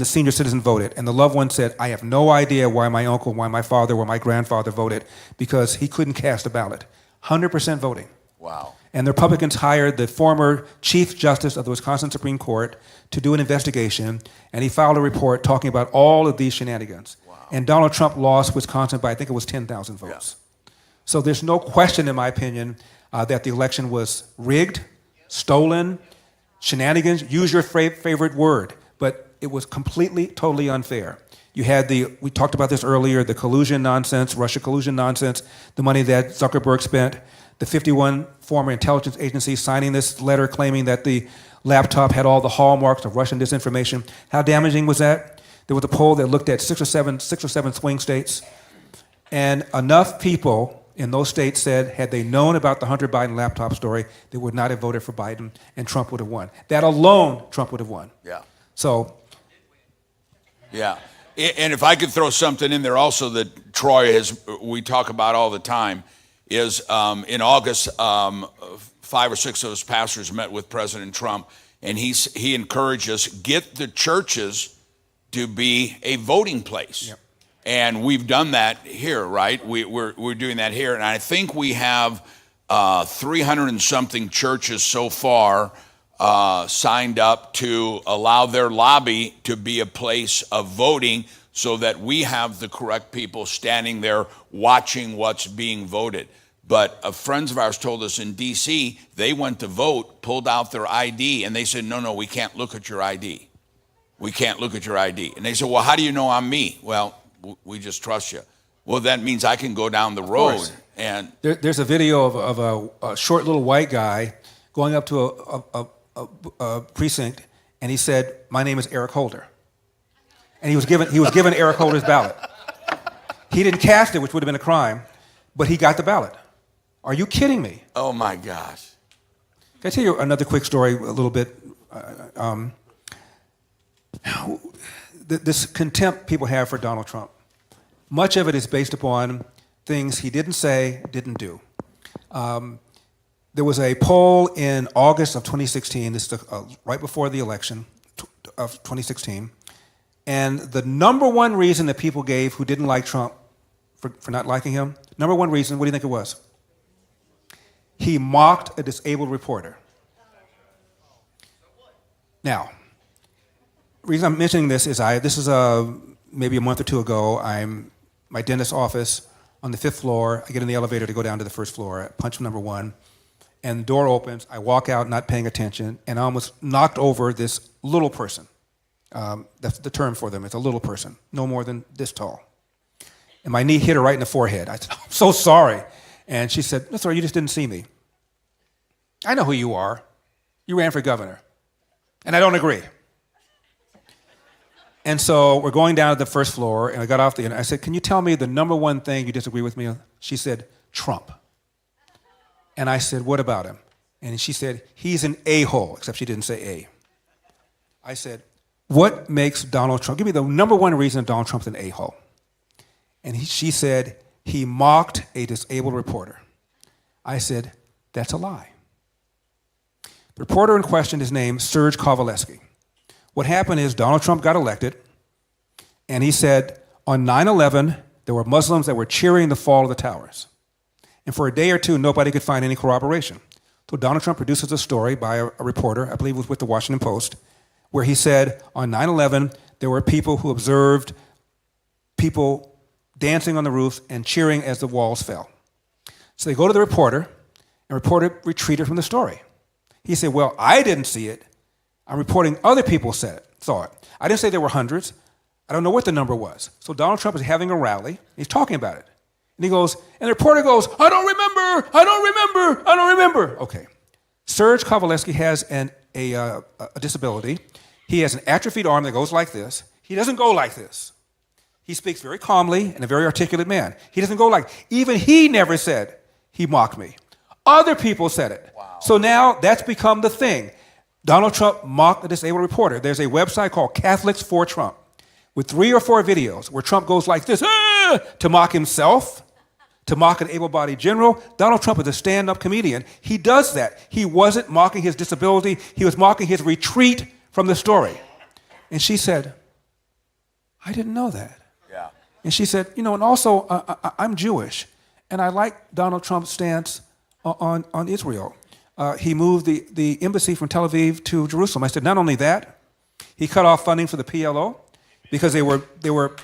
senior citizen voted. And the loved one said, I have no idea why my uncle, why my father, or my grandfather voted, because he couldn't cast a ballot. 100% voting. Wow. And the Republicans hired the former Chief Justice of the Wisconsin Supreme Court to do an investigation, and he filed a report talking about all of these shenanigans. Wow. And Donald Trump lost Wisconsin by, I think it was 10,000 votes. Yeah. So there's no question, in my opinion, that the election was rigged, stolen, shenanigans, use your favorite word, but it was completely, totally unfair. You had we talked about this earlier, the collusion nonsense, Russia collusion nonsense, the money that Zuckerberg spent, the 51 former intelligence agencies signing this letter claiming that the laptop had all the hallmarks of Russian disinformation. How damaging was that? There was a poll that looked at six or seven swing states, and enough people in those states said, had they known about the Hunter Biden laptop story, they would not have voted for Biden, and Trump would have won. That alone, Trump would have won. Yeah. So. Yeah. And if I could throw something in there also that Troy we talk about all the time, is in August, 5 or 6 of his pastors met with President Trump, and he encouraged us, get the churches to be a voting place. Yep. And we've done that here, right? We're doing that here. And I think we have 300 and something churches so far signed up to allow their lobby to be a place of voting, so that we have the correct people standing there watching what's being voted. But friends of ours told us in D.C., they went to vote, pulled out their ID, and they said, no, we can't look at your ID. We can't look at your ID. And they said, well, how do you know I'm me? Well, we just trust you. Well, that means I can go down the road. And There's a video of a short little white guy going up to a precinct, and he said, my name is Eric Holder. And he was given Eric Holder's ballot. He didn't cast it, which would have been a crime, but he got the ballot. Are you kidding me? oh my gosh. Can I tell you another quick story, a little bit? This contempt people have for Donald Trump, much of it is based upon things he didn't say, didn't do. There was a poll in August of 2016, this is right before the election of 2016, and the number one reason that people gave who didn't like Trump for not liking him, number one reason, what do you think it was? He mocked a disabled reporter. Now, the reason I'm mentioning this is maybe a month or two ago, I'm my dentist's office on the 5th floor. I get in the elevator to go down to the 1st floor, I punch number 1, and the door opens. I walk out not paying attention, and I almost knocked over this little person. That's the term for them. It's a little person, no more than this tall. And my knee hit her right in the forehead. I said, I'm so sorry. And she said, no, sorry, you just didn't see me. I know who you are. You ran for governor. And I don't agree. And so we're going down to the 1st floor, and I got off and I said, can you tell me the number one thing you disagree with me on? She said, Trump. And I said, what about him? And she said, he's an a-hole, except she didn't say A. I said, what makes Donald Trump, give me the number one reason Donald Trump's an a-hole. And she said, he mocked a disabled reporter. I said, that's a lie. The reporter in question is named Serge Kovaleski. What happened is Donald Trump got elected, and he said on 9/11, there were Muslims that were cheering the fall of the towers. And for a day or two, nobody could find any corroboration. So Donald Trump produces a story by a reporter, I believe it was with the Washington Post, where he said on 9/11, there were people who observed people dancing on the roofs and cheering as the walls fell. So they go to the reporter, and the reporter retreated from the story. He said, well, I didn't see it. I'm reporting other people saw it. I didn't say there were hundreds. I don't know what the number was. So Donald Trump is having a rally. He's talking about it. And he goes, and the reporter goes, I don't remember. Okay. Serge Kovaleski has a disability. He has an atrophied arm that goes like this. He doesn't go like this. He speaks very calmly and a very articulate man. He doesn't go like, even he never said he mocked me. Other people said it. Wow. So now that's become the thing. Donald Trump mocked a disabled reporter. There's a website called Catholics for Trump with 3 or 4 videos where Trump goes like this, to mock himself, to mock an able-bodied general. Donald Trump is a stand-up comedian. He does that. He wasn't mocking his disability. He was mocking his retreat from the story. And she said, I didn't know that. Yeah. And she said, and also I'm Jewish, and I like Donald Trump's stance on Israel. He moved the embassy from Tel Aviv to Jerusalem. I said, not only that, he cut off funding for the PLO because they were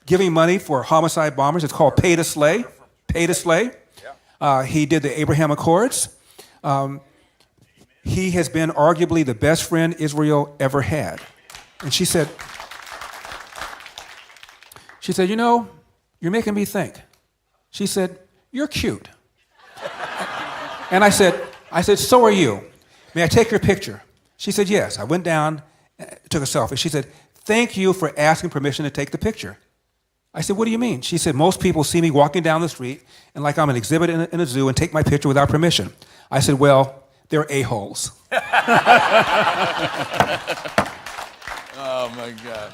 giving money for homicide bombers. It's called pay to slay. Pay to slay. Yeah. He did the Abraham Accords. He has been arguably the best friend Israel ever had. And she said, you're making me think. She said, you're cute. And I said, so are you. May I take your picture? She said, yes. I went down, took a selfie. She said, thank you for asking permission to take the picture. I said, what do you mean? She said, most people see me walking down the street and like I'm an exhibit in a zoo and take my picture without permission. I said, well, they're a-holes. Oh, my God.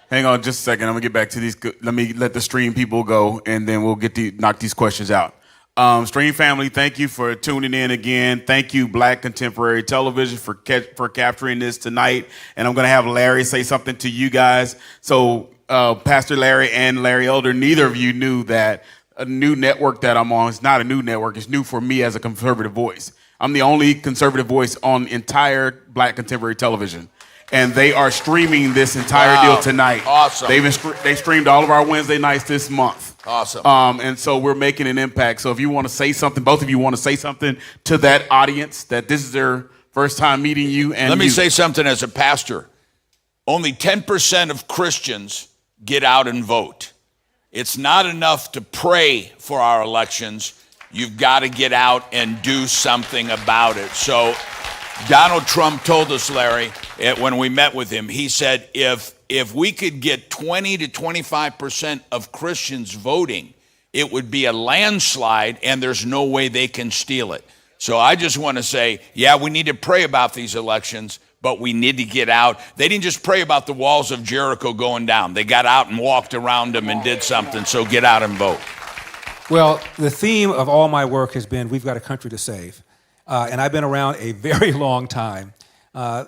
Hang on just a second. I'm going to get back to these. Let me let the stream people go, and then we'll knock these questions out. Stream family, thank you for tuning in again. Thank you, Black Contemporary Television, for capturing this tonight. And I'm going to have Larry say something to you guys. So Pastor Larry and Larry Elder, neither of you knew that a new network that I'm on is not a new network. It's new for me as a conservative voice. I'm the only conservative voice on entire Black Contemporary Television. And they are streaming this entire deal tonight. Awesome. They streamed all of our Wednesday nights this month. Awesome. And so we're making an impact. So if you want to say something, both of you want to say something to that audience, that this is their first time meeting you. And let me say something as a pastor. Only 10% of Christians get out and vote. It's not enough to pray for our elections. You've got to get out and do something about it. So Donald Trump told us, Larry, when we met with him, he said, if we could get 20 to 25% of Christians voting, it would be a landslide, and there's no way they can steal it. So I just want to say, yeah, we need to pray about these elections, but we need to get out. They didn't just pray about the walls of Jericho going down. They got out and walked around them and did something, so get out and vote. Well, the theme of all my work has been, we've got a country to save. And I've been around a very long time.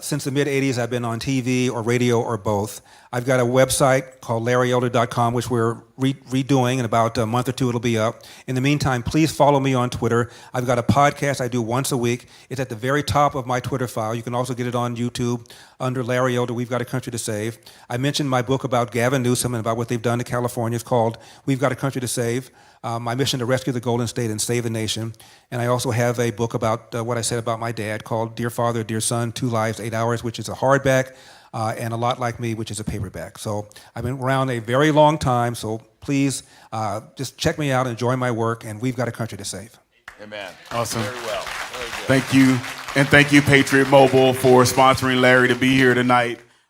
Since the mid-'80s, I've been on TV or radio or both. I've got a website called LarryElder.com, which we're redoing. In about a month or two, it'll be up. In the meantime, please follow me on Twitter. I've got a podcast I do once a week. It's at the very top of my Twitter file. You can also get it on YouTube under Larry Elder, We've Got a Country to Save. I mentioned my book about Gavin Newsom and about what they've done to California. It's called We've Got a Country to Save. My mission to rescue the Golden State and save the nation. And I also have a book about what I said about my dad called Dear Father, Dear Son, 2 Lives, 8 Hours, which is a hardback, and A Lot Like Me, which is a paperback. So I've been around a very long time, so please just check me out, enjoy my work, and we've got a country to save. Amen. Awesome. Very well. Very good. Thank you. And thank you, Patriot Mobile, for sponsoring Larry to be here tonight.